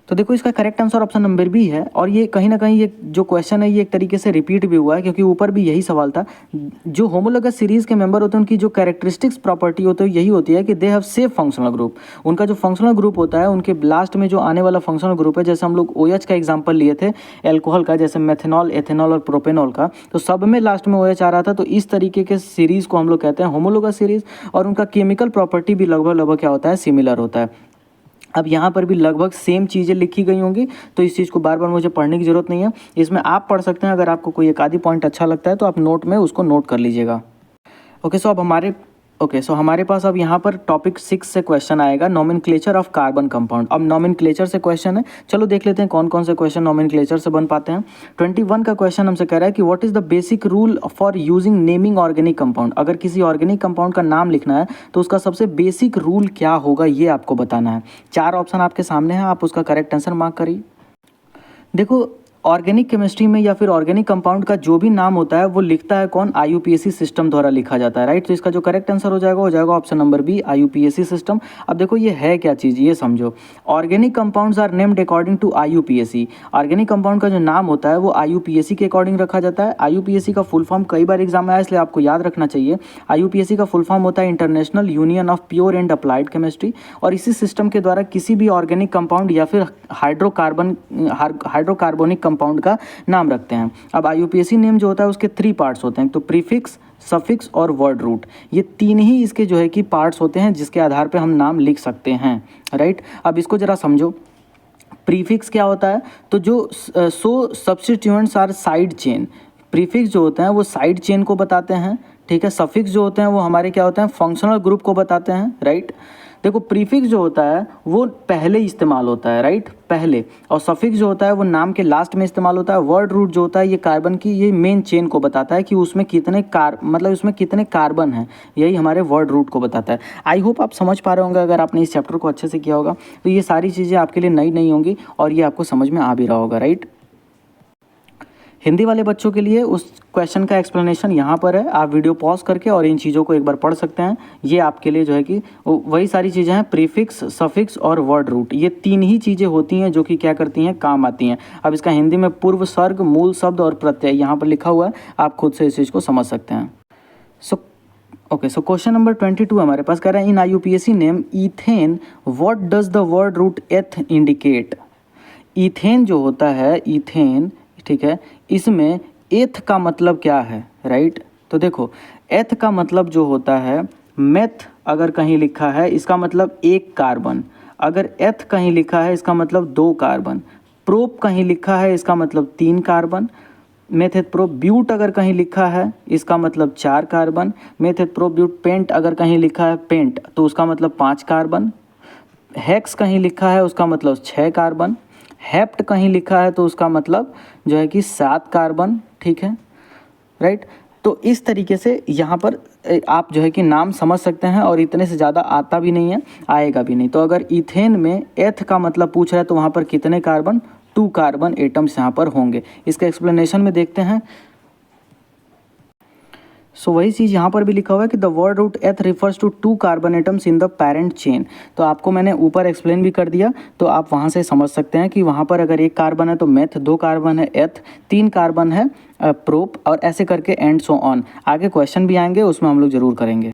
तो देखो इसका correct answer option number B है। और ये कहीं ना कहीं ये जो क्वेश्चन है ये एक तरीके से रिपीट भी हुआ है, क्योंकि ऊपर भी यही सवाल था। जो होमोलोगस सीरीज के मेंबर होते हैं उनकी जो कैरेक्टरिस्टिक्स प्रॉपर्टी होती है यही होती है कि they have safe functional group. उनका जो फंक्शनल ग्रुप होता है, उनके लास्ट में जो आने वाला फंक्शनल ग्रुप है, जैसे हम लोग OH का एग्जाम्पल लिए थे एल्कोहल का, जैसे मेथेनॉल, एथेनॉल और प्रोपेनॉल का, तो सब में लास्ट में OH आ रहा था। तो इस तरीके के सीरीज को हम लोग कहते हैं होमोलोगस सीरीज। और उनका केमिकल प्रॉपर्टी भी लगभग क्या होता है? सिमिलर होता है। अब यहाँ पर भी लगभग सेम चीज़ें लिखी गई होंगी, तो इस चीज़ को बार बार मुझे पढ़ने की ज़रूरत नहीं है। इसमें आप पढ़ सकते हैं, अगर आपको कोई एक आधी पॉइंट अच्छा लगता है तो आप नोट में उसको नोट कर लीजिएगा। ओके, सो हमारे पास अब यहाँ पर टॉपिक 6 से क्वेश्चन आएगा, नॉमेनक्लेचर ऑफ कार्बन कंपाउंड। अब नॉमेनक्लेचर से क्वेश्चन है, चलो देख लेते हैं कौन कौन से क्वेश्चन नॉमेनक्लेचर से बन पाते हैं। 21 का क्वेश्चन हमसे कह रहा है कि what is the basic rule for using naming organic compound. अगर किसी ऑर्गेनिक कंपाउंड का नाम लिखना है तो उसका सबसे बेसिक रूल क्या होगा, ये आपको बताना है। 4 ऑप्शन आपके सामने हैं, आप उसका करेक्ट आंसर मार्क करिए। देखो, ऑर्गेनिक केमिस्ट्री में या फिर ऑर्गेनिक कंपाउंड का जो भी नाम होता है वो लिखता है कौन? IUPAC सिस्टम द्वारा लिखा जाता है, राइट। तो इसका जो करेक्ट आंसर हो जाएगा option number B, IUPAC system. अब देखो ये है क्या चीज़, ये समझो। Organic compounds are named according to IUPAC। Organic compound का जो नाम होता है वो IUPAC के अकॉर्डिंग रखा जाता है। IUPAC का फुल फॉर्म कई बार एग्जाम में आया, इसलिए आपको याद रखना चाहिए। IUPAC का फुल फॉर्म होता है international union of pure and applied chemistry. और इसी सिस्टम के द्वारा किसी भी ऑर्गेनिक कंपाउंड या फिर हाइड्रोकार्बोनिक कंपाउंड का नाम रखते हैं। अब IUPAC नेम जो होता है उसके 3 पार्ट्स होते हैं, तो प्रीफिक्स, सफिक्स और वर्ड रूट, ये तीन ही इसके जो है कि पार्ट्स होते हैं जिसके आधार पे हम नाम लिख सकते हैं, राइट। अब इसको ज़रा समझो, प्रीफिक्स क्या होता है, तो जो so substituents are side chain, prefix जो होते हैं वो साइड चेन को बताते हैं, ठीक है। सफिक्स जो होते हैं वो हमारे क्या होते हैं, फंक्शनल ग्रुप को बताते हैं, राइट। देखो प्रीफिक्स जो होता है वो पहले इस्तेमाल होता है, राइट, पहले, और सफिक्स जो होता है वो नाम के लास्ट में इस्तेमाल होता है। वर्ड रूट जो होता है ये कार्बन की ये मेन चेन को बताता है कि उसमें कितने मतलब उसमें कितने कार्बन हैं, यही हमारे वर्ड रूट को बताता है। आई होप आप समझ पा रहे होंगे, अगर आपने इस चैप्टर को अच्छे से किया होगा तो ये सारी चीज़ें आपके लिए नई नहीं होंगी और ये आपको समझ में आ भी रहा होगा, राइट। हिंदी वाले बच्चों के लिए उस क्वेश्चन का एक्सप्लेनेशन यहाँ पर है, आप वीडियो पॉज करके और इन चीज़ों को एक बार पढ़ सकते हैं। ये आपके लिए जो है कि वही सारी चीज़ें हैं, प्रीफिक्स, सफिक्स और वर्ड रूट, ये तीन ही चीज़ें होती हैं जो कि क्या करती हैं, काम आती हैं। अब इसका हिंदी में पूर्व सर्ग, मूल शब्द और प्रत्यय यहाँ पर लिखा हुआ है, आप खुद से इस चीज़ को समझ सकते हैं। सो क्वेश्चन नंबर 22 हमारे पास कह रहा है, in IUPAC name ethane what does the word root eth indicate. Ethane जो होता है, इथेन, ठीक है, इसमें एथ का मतलब क्या है, राइट। तो देखो एथ का मतलब जो होता है, मेथ अगर कहीं लिखा है इसका मतलब एक कार्बन, अगर एथ कहीं लिखा है इसका मतलब दो कार्बन, प्रोप कहीं लिखा है इसका मतलब तीन कार्बन, मेथेट प्रोप ब्यूट अगर कहीं लिखा है इसका मतलब चार कार्बन, मेथेट प्रोप ब्यूट पेंट अगर कहीं लिखा है पेंट तो उसका मतलब पाँच कार्बन, हेक्स कहीं लिखा है उसका मतलब छः कार्बन, हेप्ट कहीं लिखा है तो उसका मतलब जो है कि 7 कार्बन, ठीक है, राइट। तो इस तरीके से यहाँ पर आप जो है कि नाम समझ सकते हैं और इतने से ज़्यादा आता भी नहीं है, आएगा भी नहीं। तो अगर इथेन में एथ का मतलब पूछ रहा है तो वहाँ पर कितने कार्बन, 2 कार्बन एटम्स यहाँ पर होंगे। इसका एक्सप्लेनेशन में देखते हैं। सो वही चीज़ यहाँ पर भी लिखा हुआ है कि the word root eth refers to 2 carbon atoms in the parent chain. तो आपको मैंने ऊपर एक्सप्लेन भी कर दिया, तो आप वहाँ से समझ सकते हैं कि वहाँ पर अगर एक कार्बन है तो मेथ, 2 कार्बन है एथ, 3 कार्बन है प्रोप, और ऐसे करके एंड सो ऑन। आगे क्वेश्चन भी आएंगे उसमें हम लोग जरूर करेंगे।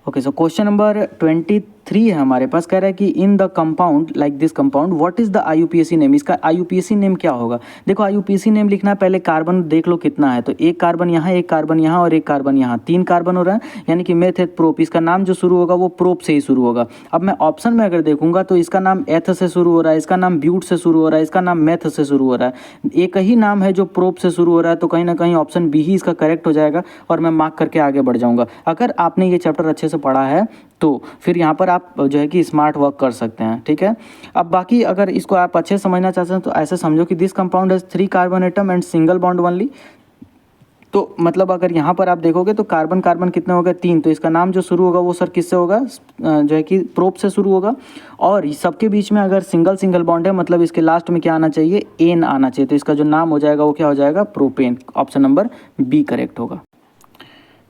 ओके, सो क्वेश्चन नंबर 23 है हमारे पास, कह रहा है कि in the compound like this compound what is the IUPAC name. इसका IUPAC नेम क्या होगा। देखो IUPAC नेम लिखना है, पहले कार्बन देख लो कितना है, तो एक कार्बन यहाँ, एक कार्बन यहाँ और एक कार्बन यहाँ, 3 कार्बन हो रहा है, यानी कि मेथ एथ प्रोप। इसका नाम जो शुरू होगा वो प्रोप से ही शुरू होगा। अब मैं ऑप्शन में अगर देखूंगा तो इसका नाम एथ से शुरू हो रहा है, इसका नाम ब्यूट से शुरू हो रहा है, इसका नाम मेथ से शुरू हो रहा है, एक ही नाम है जो प्रोप से शुरू हो रहा है, तो कहीं ना कहीं ऑप्शन बी ही इसका करेक्ट हो जाएगा और मैं मार्क करके आगे बढ़ जाऊंगा। अगर आपने ये चैप्टर अच्छे से पढ़ा है तो फिर यहाँ पर आप जो है कि स्मार्ट वर्क कर सकते हैं, ठीक है। अब बाकी अगर इसको आप अच्छे से समझना चाहते हैं तो ऐसे समझो कि this compound has 3 carbon atom and single bond only. तो मतलब अगर यहाँ पर आप देखोगे तो कार्बन कार्बन कितने हो गए, 3, तो इसका नाम जो शुरू होगा वो सर किससे होगा, जो है कि प्रोप से शुरू होगा। और सबके बीच में अगर सिंगल सिंगल बॉन्ड है मतलब इसके लास्ट में क्या आना चाहिए, एन आना चाहिए, तो इसका जो नाम हो जाएगा वो क्या हो जाएगा, propane. Option number B correct होगा।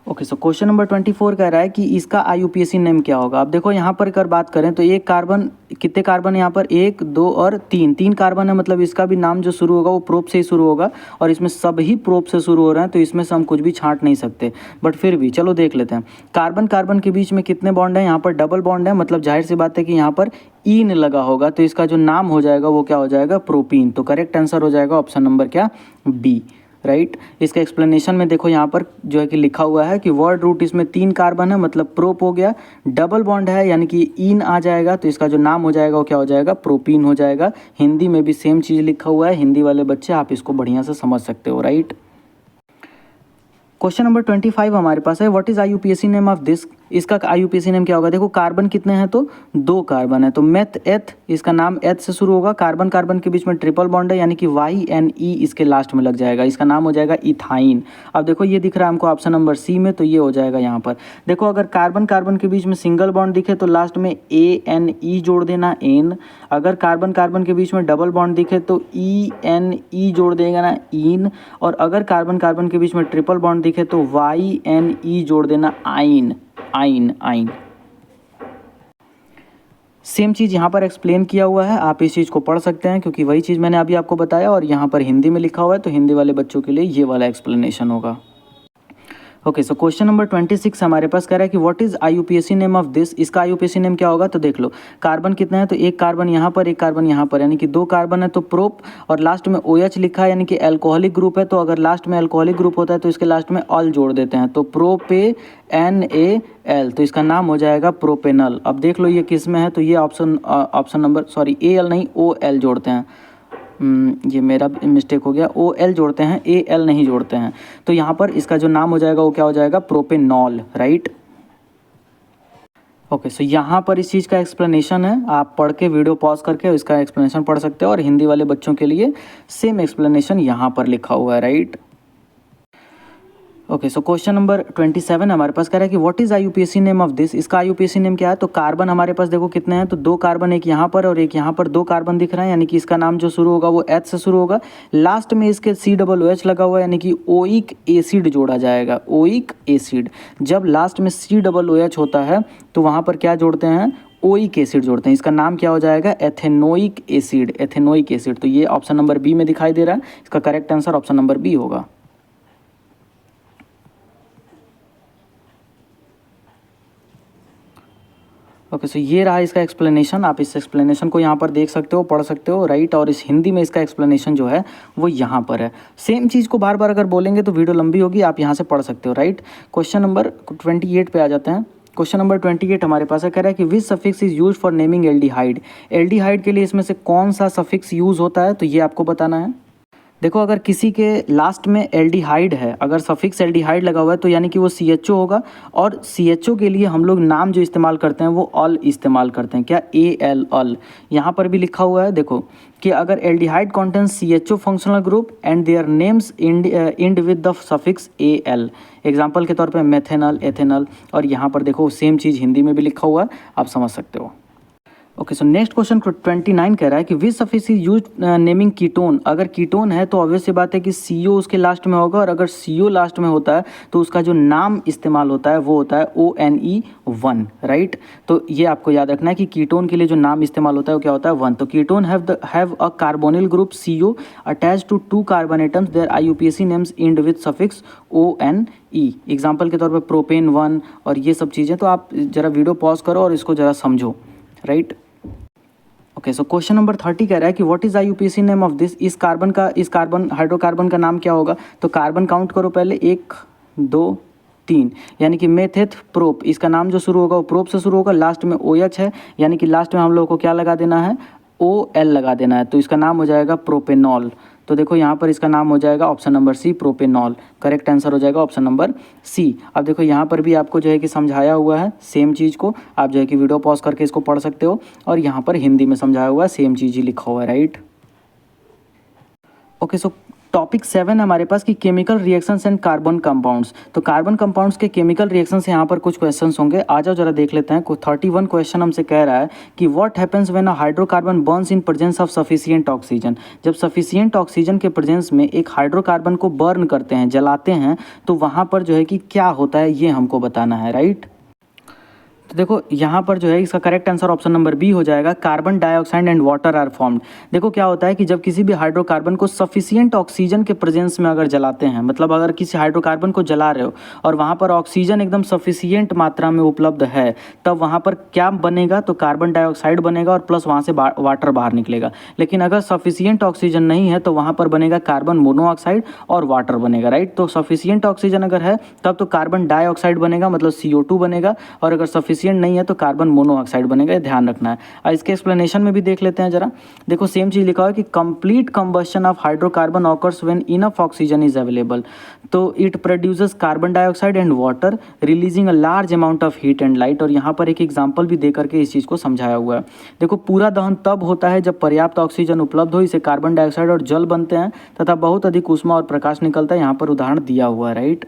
ओके, सो क्वेश्चन नंबर 24 कह रहा है कि इसका IUPAC नेम क्या होगा। अब देखो यहाँ पर अगर बात करें तो एक कार्बन, कितने कार्बन है यहाँ पर, 1 2 और 3 कार्बन है, मतलब इसका भी नाम जो शुरू होगा वो प्रोप से ही शुरू होगा और इसमें सब ही प्रोप से शुरू हो रहे हैं, तो इसमें से हम कुछ भी छांट नहीं सकते, बट फिर भी चलो देख लेते हैं। कार्बन कार्बन के बीच में कितने बॉन्ड है, यहाँ पर डबल बॉन्ड है, मतलब जाहिर सी बात है कि यहाँ पर ईन लगा होगा, तो इसका जो नाम हो जाएगा वो क्या हो जाएगा, प्रोपीन। तो करेक्ट आंसर हो जाएगा ऑप्शन नंबर क्या, बी, राइट। इसका एक्सप्लेनेशन में देखो यहाँ पर जो है कि लिखा हुआ है कि वर्ड रूट इसमें 3 कार्बन है मतलब प्रोप हो गया, डबल बॉन्ड है यानी कि इन आ जाएगा, तो इसका जो नाम हो जाएगा वो क्या हो जाएगा, प्रोपीन हो जाएगा। हिंदी में भी सेम चीज़ लिखा हुआ है, हिंदी वाले बच्चे आप इसको बढ़िया से समझ सकते हो, राइट। क्वेश्चन नंबर 25 हमारे पास है, what is IUPAC name of this. इसका IUPAC नेम क्या होगा। देखो कार्बन कितने हैं, तो 2 कार्बन है, तो मेथ एथ, इसका नाम एथ से शुरू होगा, कार्बन कार्बन के बीच में ट्रिपल बॉन्ड है यानी कि YNE इसके लास्ट में लग जाएगा, इसका नाम हो जाएगा इथाइन। अब देखो ये दिख रहा है हमको ऑप्शन नंबर सी में, तो ये हो जाएगा यहाँ पर। देखो अगर कार्बन कार्बन के बीच में सिंगल बॉन्ड दिखे तो लास्ट में ANE जोड़ देना, एन। अगर कार्बन कार्बन के बीच में डबल बॉन्ड दिखे तो ENE जोड़ देगा ना, इन। और अगर कार्बन कार्बन के बीच में ट्रिपल बॉन्ड दिखे तो YNE जोड़ देना, आइन, आइन, आइन। सेम चीज़ यहाँ पर एक्सप्लेन किया हुआ है, आप इस चीज़ को पढ़ सकते हैं क्योंकि वही चीज़ मैंने अभी आपको बताया और यहाँ पर हिंदी में लिखा हुआ है, तो हिंदी वाले बच्चों के लिए ये वाला एक्सप्लेनेशन होगा। ओके, सो क्वेश्चन नंबर 26 हमारे पास कह रहा है कि what is IUPAC name of this. इसका आईयूपीएसी नेम क्या होगा, तो देख लो कार्बन कितना है, तो एक कार्बन यहाँ पर, एक कार्बन यहाँ पर, यानी कि दो कार्बन है तो प्रोप, और लास्ट में OH लिखा है यानी कि अल्कोहलिक ग्रुप है, तो अगर लास्ट में अल्कोहलिक ग्रुप होता है तो इसके लास्ट में ऑल जोड़ देते हैं, तो NaL, तो इसका नाम हो जाएगा प्रोपेनल। अब देख लो ये किस में है, तो ये ऑप्शन नंबर AL नहीं OL जोड़ते हैं, ये मेरा मिस्टेक हो गया, OL जोड़ते हैं, AL नहीं जोड़ते हैं। तो यहाँ पर इसका जो नाम हो जाएगा वो क्या हो जाएगा, प्रोपेनॉल, राइट। ओके, सो यहाँ पर इस चीज़ का एक्सप्लेनेशन है, आप पढ़ के वीडियो पॉज करके इसका एक्सप्लेनेशन पढ़ सकते हो, और हिंदी वाले बच्चों के लिए सेम एक्सप्लेनेशन यहाँ पर लिखा हुआ है, right. Okay, so question number 27 हमारे पास कह रहा है कि what is IUPAC name of this. इसका आईयूपीएसी नेम क्या है, तो कार्बन हमारे पास देखो कितने हैं, तो दो कार्बन, एक यहाँ पर और एक यहाँ पर, दो कार्बन दिख रहा है, यानी कि इसका नाम जो शुरू होगा वो H से शुरू होगा, लास्ट में इसके COOH लगा हुआ है, यानी कि ओइक एसिड जोड़ा जाएगा, ओइक एसिड। जब लास्ट में COOH होता है तो वहाँ पर क्या जोड़ते हैं, ओइक एसिड जोड़ते हैं, इसका नाम क्या हो जाएगा, एथेनोइक एसिड, एथेनोइक एसिड। तो ये ऑप्शन नंबर बी में दिखाई दे रहा है, इसका correct answer option number B होगा। ओके, सो ये रहा इसका एक्सप्लेनेशन। आप इस एक्सप्लेनेशन को यहाँ पर देख सकते हो, पढ़ सकते हो, राइट। और इस हिंदी में इसका एक्सप्लेनेशन जो है वो यहाँ पर है। सेम चीज़ को बार बार अगर बोलेंगे तो वीडियो लंबी होगी, आप यहाँ से पढ़ सकते हो, राइट। क्वेश्चन नंबर 28 पे आ जाते हैं। क्वेश्चन नंबर 28 हमारे पास है, कह रहा है कि which suffix is use for naming aldehyde. Aldehyde के लिए इसमें से कौन सा सफिक्स यूज़ होता है, तो ये आपको बताना है। देखो, अगर किसी के लास्ट में एल्डिहाइड है, अगर सफिक्स एल्डिहाइड लगा हुआ है, तो यानी कि वो CHO होगा, और CHO के लिए हम लोग नाम जो इस्तेमाल करते हैं वो ऑल इस्तेमाल करते हैं, क्या, AL, ऑल। यहाँ पर भी लिखा हुआ है देखो कि अगर aldehyde contains CHO functional group and their names end with the suffix AL। Example के तौर पे मेथेनल, एथेनल, और यहाँ पर देखो सेम चीज़ हिंदी में भी लिखा हुआ है, आप समझ सकते हो। ओके, सो नेक्स्ट क्वेश्चन 29 कह रहा है कि which suffix is use naming ketone. अगर कीटोन है तो ऑब्वियस सी बात है कि CO उसके लास्ट में होगा, और अगर CO लास्ट में होता है तो उसका जो नाम इस्तेमाल होता है वो होता है ONE1, राइट। तो ये आपको याद रखना है कि कीटोन के लिए जो नाम इस्तेमाल होता है वो क्या होता है, 1। तो ketone have a carbonyl group CO attach to 2 carbon atoms, their IUPAC names end with suffix ONE। Example के तौर पर प्रोपेन 1 और ये सब चीज़ें। तो आप ज़रा वीडियो पॉज करो और इसको ज़रा समझो, right. Okay, so question number 30 कह रहा है कि what is IUPAC name of this. इस कार्बन हाइड्रोकार्बन का नाम क्या होगा, तो कार्बन काउंट करो पहले, 1 2 3, यानी कि मेथेथ प्रोप। इसका नाम जो शुरू होगा वो प्रोप से शुरू होगा, लास्ट में OH है, यानी कि लास्ट में हम लोग को क्या लगा देना है, OL लगा देना है, तो इसका नाम हो जाएगा प्रोपेनॉल। तो देखो यहाँ पर इसका नाम हो जाएगा option number C, propanol. Correct answer हो जाएगा ऑप्शन नंबर C। अब देखो यहाँ पर भी आपको जो है कि समझाया हुआ है सेम चीज़ को, आप जो है कि वीडियो पॉज करके इसको पढ़ सकते हो, और यहाँ पर हिंदी में समझाया हुआ है, सेम चीज़ ही लिखा हुआ है, राइट। ओके, सो टॉपिक 7 हमारे पास कि chemical reactions and carbon compounds. तो कार्बन कंपाउंड्स के केमिकल रिएक्शन से यहाँ पर कुछ क्वेश्चंस होंगे, आ जाओ जरा देख लेते हैं। 31 क्वेश्चन हमसे कह रहा है कि what happens when a hydrocarbon Burns in presence of sufficient oxygen. जब सफिशिएंट ऑक्सीजन के प्रेजेंस में एक हाइड्रोकार्बन को बर्न करते हैं, जलाते हैं, तो वहाँ पर जो है कि क्या होता है, ये हमको बताना है, राइट। तो देखो यहाँ पर जो है इसका correct answer option number B हो जाएगा, carbon dioxide and water are formed. देखो क्या होता है कि जब किसी भी हाइड्रोकार्बन को सफिशिएंट ऑक्सीजन के प्रेजेंस में अगर जलाते हैं, मतलब अगर किसी हाइड्रोकार्बन को जला रहे हो और वहाँ पर ऑक्सीजन एकदम सफिशिएंट मात्रा में उपलब्ध है, तब वहाँ पर क्या बनेगा, तो कार्बन डाइऑक्साइड बनेगा और प्लस वहाँ से वाटर बाहर निकलेगा। लेकिन अगर सफिशिएंट ऑक्सीजन नहीं है तो वहाँ पर बनेगा कार्बन मोनोऑक्साइड और वाटर बनेगा, राइट। तो सफिशिएंट ऑक्सीजन अगर है तब तो कार्बन डाइऑक्साइड बनेगा, मतलब CO2 बनेगा, और अगर सफिशिएंट नहीं है तो कार्बन मोनोऑक्साइड बनेगा, ये ध्यान रखना है। और इसके एक्सप्लेनेशन में भी देख लेते हैं जरा। देखो सेम चीज़ लिखा हुआ है कि complete combustion of hydrocarbon occurs when enough oxygen is available. तो it produces carbon dioxide and water releasing a large amount of heat and light. और यहाँ पर एक एग्जाम्पल भी दे करके इस चीज़ को समझाया हुआ है। देखो पूरा दहन तब होता है जब पर्याप्त ऑक्सीजन उपलब्ध हो, इसे कार्बन डाइऑक्साइड और जल बनते हैं तथा बहुत अधिक ऊष्मा और प्रकाश निकलता है। यहाँ पर उदाहरण दिया हुआ है, right.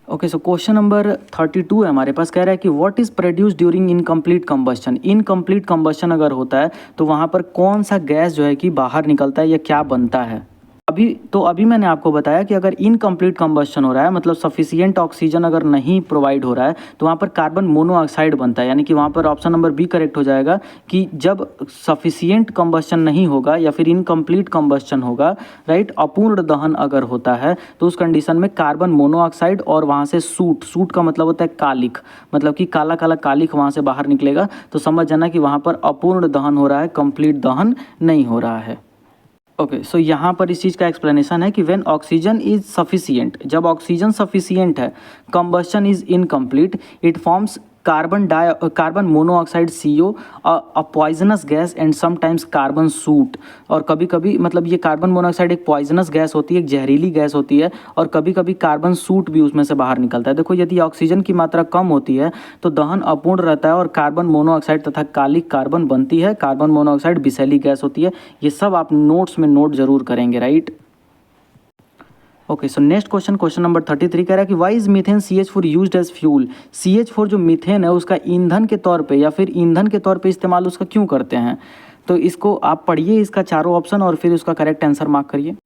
Okay, so question number 32 है हमारे पास, कह रहा है कि what is produce during incomplete combustion. Incomplete combustion अगर होता है तो वहाँ पर कौन सा गैस जो है कि बाहर निकलता है या क्या बनता है। अभी मैंने आपको बताया कि अगर इनकम्प्लीट कंबस्शन हो रहा है, मतलब सफिशिएंट ऑक्सीजन अगर नहीं प्रोवाइड हो रहा है, तो वहाँ पर कार्बन मोनोऑक्साइड बनता है। यानी कि वहाँ पर ऑप्शन नंबर बी करेक्ट हो जाएगा कि जब सफिशिएंट कंबस्शन नहीं होगा या फिर इनकम्प्लीट कंबस्शन होगा, राइट, अपूर्ण दहन अगर होता है, तो उस कंडीशन में कार्बन मोनोऑक्साइड और वहाँ से सूट का मतलब होता है कालिख, मतलब कि काला काला कालिख वहाँ से बाहर निकलेगा। तो समझ जाना कि वहाँ पर अपूर्ण दहन हो रहा है, कंप्लीट दहन नहीं हो रहा है। ओके, सो यहाँ पर इस चीज़ का एक्सप्लेनेशन है कि व्हेन ऑक्सीजन इज सफिशिएंट, जब ऑक्सीजन सफिशिएंट है, combustion is incomplete, it forms carbon monoxide CO, a poisonous gas and sometimes carbon suit. और कभी कभी मतलब ये कार्बन मोनोऑक्साइड एक पॉइजनस गैस होती है, एक जहरीली गैस होती है, और कभी कभी कार्बन सूट भी उसमें से बाहर निकलता है। देखो, यदि ऑक्सीजन की मात्रा कम होती है तो दहन अपूर्ण रहता है और कार्बन मोनोऑक्साइड तथा कालिक कार्बन बनती है। कार्बन मोनोऑक्साइड विषैली गैस होती है। ये सब आप नोट्स में नोट जरूर करेंगे, right. Okay, so next question number 33 कह रहा है कि why is methane CH4 used as fuel. CH4 जो मीथेन है उसका ईंधन के तौर पे या फिर ईंधन के तौर पे इस्तेमाल उसका क्यों करते हैं। तो इसको आप पढ़िए, इसका चारों ऑप्शन, और फिर उसका करेक्ट आंसर मार्क करिए।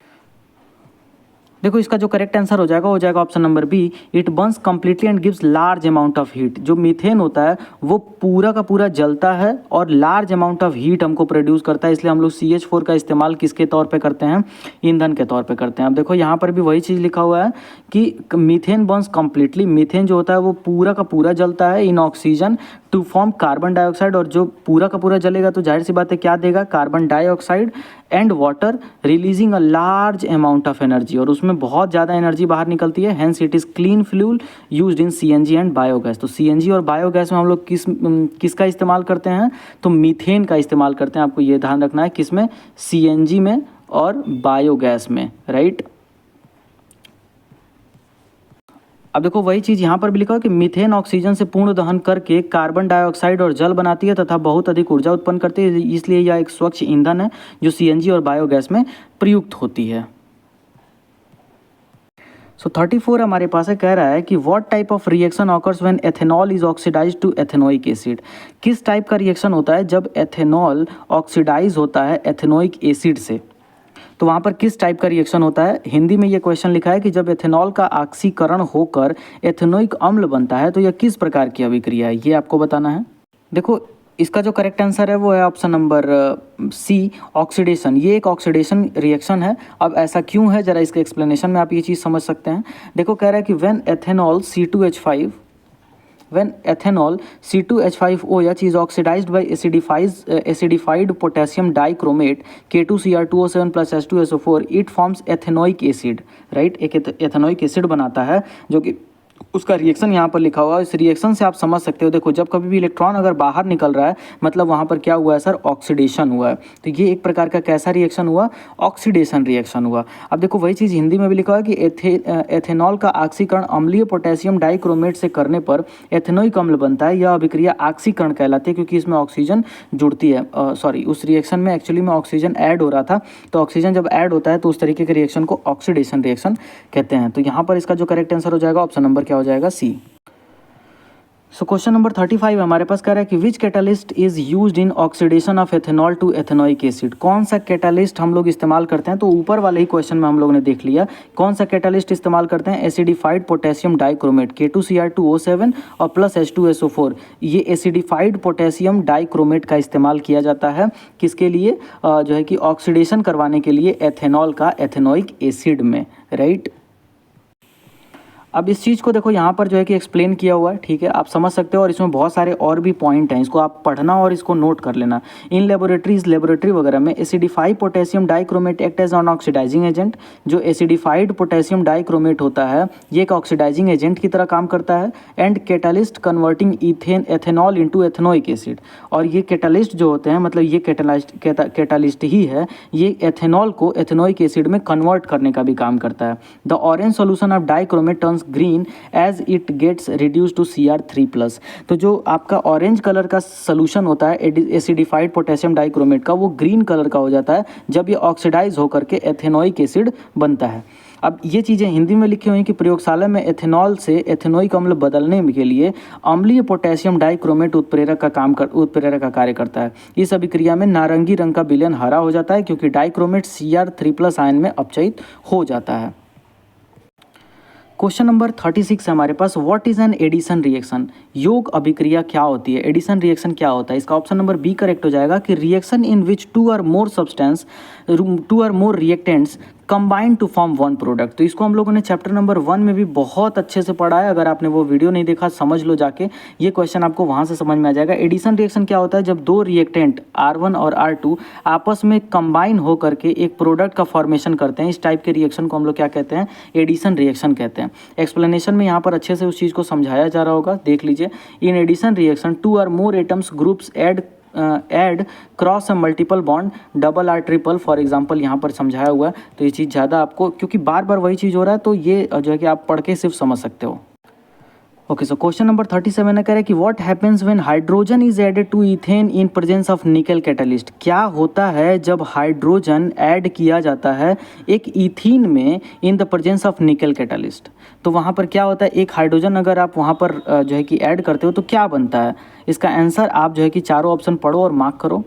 देखो, इसका जो करेक्ट आंसर हो जाएगा option number B, it burns completely and gives large amount of heat. जो मीथेन होता है वो पूरा का पूरा जलता है और लार्ज अमाउंट ऑफ हीट हमको प्रोड्यूस करता है। इसलिए हम लोग CH4 का इस्तेमाल किसके तौर पे करते हैं, ईंधन के तौर पे करते हैं। अब देखो, यहाँ पर भी वही चीज़ लिखा हुआ है कि मीथेन बर्न्स कंप्लीटली, मीथेन जो होता है वो पूरा का पूरा जलता है in oxygen to form carbon dioxide, और जो पूरा का पूरा जलेगा तो जाहिर सी बात है क्या देगा, carbon dioxide and water, releasing a large amount of energy, और उसमें बहुत ज़्यादा एनर्जी बाहर निकलती है। Hence it is clean fuel used in CNG and biogas. तो CNG और बायोगैस में हम लोग किसका इस्तेमाल करते हैं, तो मीथेन का इस्तेमाल करते हैं। आपको ये ध्यान रखना है, किसमें, CNG में और बायोगैस में, राइट। अब देखो, वही चीज़ यहाँ पर भी लिखा है कि मीथेन ऑक्सीजन से पूर्ण दहन करके कार्बन डाइऑक्साइड और जल बनाती है तथा बहुत अधिक ऊर्जा उत्पन्न करती है। इसलिए यह एक स्वच्छ ईंधन है जो CNG और बायोगैस में प्रयुक्त होती है। सो 34 हमारे पास है, कह रहा है कि what type of reaction occurs when ethanol is oxidize to ethanoic acid. किस टाइप का रिएक्शन होता है जब एथेनॉल ऑक्सीडाइज होता है एथेनोइक एसिड से। तो वहाँ पर किस टाइप का रिएक्शन होता है। हिंदी में ये क्वेश्चन लिखा है कि जब एथेनॉल का ऑक्सीकरण होकर एथेनोइक अम्ल बनता है तो यह किस प्रकार की अभिक्रिया है, ये आपको बताना है। देखो, इसका जो करेक्ट आंसर है वो है ऑप्शन नंबर सी, ऑक्सीडेशन। ये एक ऑक्सीडेशन रिएक्शन है। अब ऐसा क्यों है, जरा इसके एक्सप्लेनेशन में आप ये चीज़ समझ सकते हैं। देखो, कह रहा है कि when ethanol C2H5 when ethanol C2H5OH is oxidized by acidified potassium dichromate K2Cr2O7 plus H2SO4, it forms ethanoic acid, right। एक एथेनोइक एसिड बनाता है, जो कि उसका रिएक्शन यहाँ पर लिखा हुआ है। इस रिएक्शन से आप समझ सकते हो, देखो, जब कभी भी इलेक्ट्रॉन अगर बाहर निकल रहा है मतलब वहाँ पर क्या हुआ है सर, ऑक्सीडेशन हुआ है। तो ये एक प्रकार का कैसा रिएक्शन हुआ, ऑक्सीडेशन रिएक्शन हुआ। अब देखो, वही चीज़ हिंदी में भी लिखा हुआ है कि एथेनॉल का ऑक्सीकरण अम्लीय पोटेशियम डाइक्रोमेट से करने पर एथेनोइक अम्ल बनता है। यह अभिक्रिया ऑक्सीकरण कहलाती है क्योंकि इसमें ऑक्सीजन जुड़ती है। सॉरी, उस रिएक्शन में एक्चुअली में ऑक्सीजन ऐड हो रहा था, तो ऑक्सीजन जब ऐड होता है तो उस तरीके के रिएक्शन को ऑक्सीडेशन रिएक्शन कहते हैं। तो यहाँ पर इसका जो करेक्ट आंसर हो जाएगा ऑप्शन नंबर क्या हो जाएगा, सी। सो क्वेश्चन नंबर 35 हमारे पास कह रहा है कि which catalyst is used in oxidation of ethanol to ethanoic acid. कौन सा कैटालिस्ट हम लोग इस्तेमाल करते हैं। तो ऊपर वाले ही क्वेश्चन में हम लोग ने देख लिया कौन सा कैटालिस्ट इस्तेमाल करते हैं, एसिडिफाइड पोटेशियम डाइक्रोमेट K2Cr2O7 और प्लस H2SO4। ये एसिडिफाइड पोटेशियम डाइक्रोमेट का इस्तेमाल किया जाता है किसके लिए, जो है कि ऑक्सीडेशन करवाने के लिए एथेनॉल का एथेनोइक एसिड में, राइट। अब इस चीज़ को देखो, यहाँ पर जो है कि एक्सप्लेन किया हुआ है, ठीक है, आप समझ सकते हो। और इसमें बहुत सारे और भी पॉइंट हैं, इसको आप पढ़ना और इसको नोट कर लेना। इन लेबोरेटरी वगैरह में acidified potassium dichromate act as an oxidizing agent. जो एसिडिफाइड पोटेशियम डाइक्रोमेट होता है ये एक ऑक्सीडाइजिंग एजेंट की तरह काम करता है। And catalyst converting ethanol into ethanoic acid. और ये कैटालिस्ट जो होते हैं, मतलब ये कैटालिस्ट ही है, ये एथेनॉल को एथेनोइक एसिड में कन्वर्ट करने का भी काम करता है। The orange solution of dichromate turns green as it gets reduce to Cr3+। तो जो आपका ऑरेंज कलर का सोल्यूशन होता है एसिडिफाइड पोटेशियम डाइक्रोमेट का, वो ग्रीन कलर का हो जाता है जब ये ऑक्सीडाइज होकर के एथेनोइक एसिड बनता है। अब ये चीज़ें हिंदी में लिखी हुई हैं कि प्रयोगशाला में एथेनॉल से एथेनोइक अम्ल बदलने के लिए अम्लीय पोटेशियम डाइक्रोमेट उत्प्रेरक का कार्य करता है। इस अभिक्रिया में नारंगी रंग का विलयन हरा हो जाता है क्योंकि डाइक्रोमेट Cr3+ आयन में अपचयित हो जाता है। क्वेश्चन नंबर 36 है हमारे पास, what is an addition reaction? योग अभिक्रिया क्या होती है? एडिशन रिएक्शन क्या होता है? इसका ऑप्शन नंबर बी करेक्ट हो जाएगा कि reaction in which two or more reactants combine to form one product. तो इसको हम लोगों ने चैप्टर नंबर 1 में भी बहुत अच्छे से पढ़ा है। अगर आपने वो वीडियो नहीं देखा समझ लो जाके, ये क्वेश्चन आपको वहाँ से समझ में आ जाएगा। एडिशन रिएक्शन क्या होता है? जब दो रिएक्टेंट R1 और R2 आपस में कंबाइन हो करके एक प्रोडक्ट का फॉर्मेशन करते हैं, इस टाइप के रिएक्शन को हम लोग क्या कहते हैं? एडिशन रिएक्शन कहते हैं। एक्सप्लेनेशन में यहाँ पर अच्छे से उस चीज़ को समझाया जा रहा होगा, देख लीजिए। In addition reaction to or more atoms groups add cross multiple bond RR triple, for example यहाँ पर समझाया हुआ है। तो ये चीज़ ज़्यादा आपको, क्योंकि बार बार वही चीज़ हो रहा है, तो ये जो है कि आप पढ़ के सिर्फ समझ सकते हो। ओके, सो क्वेश्चन नंबर 37 ने कह रहा है कि what happens when hydrogen is added to ethene in presence of nickel catalyst? क्या होता है जब हाइड्रोजन ऐड किया जाता है एक इथीन में इन the presence of nickel catalyst? तो वहाँ पर क्या होता है, एक हाइड्रोजन अगर आप वहाँ पर जो है कि ऐड करते हो तो क्या बनता है? इसका आंसर आप जो है कि चारों ऑप्शन पढ़ो और मार्क करो।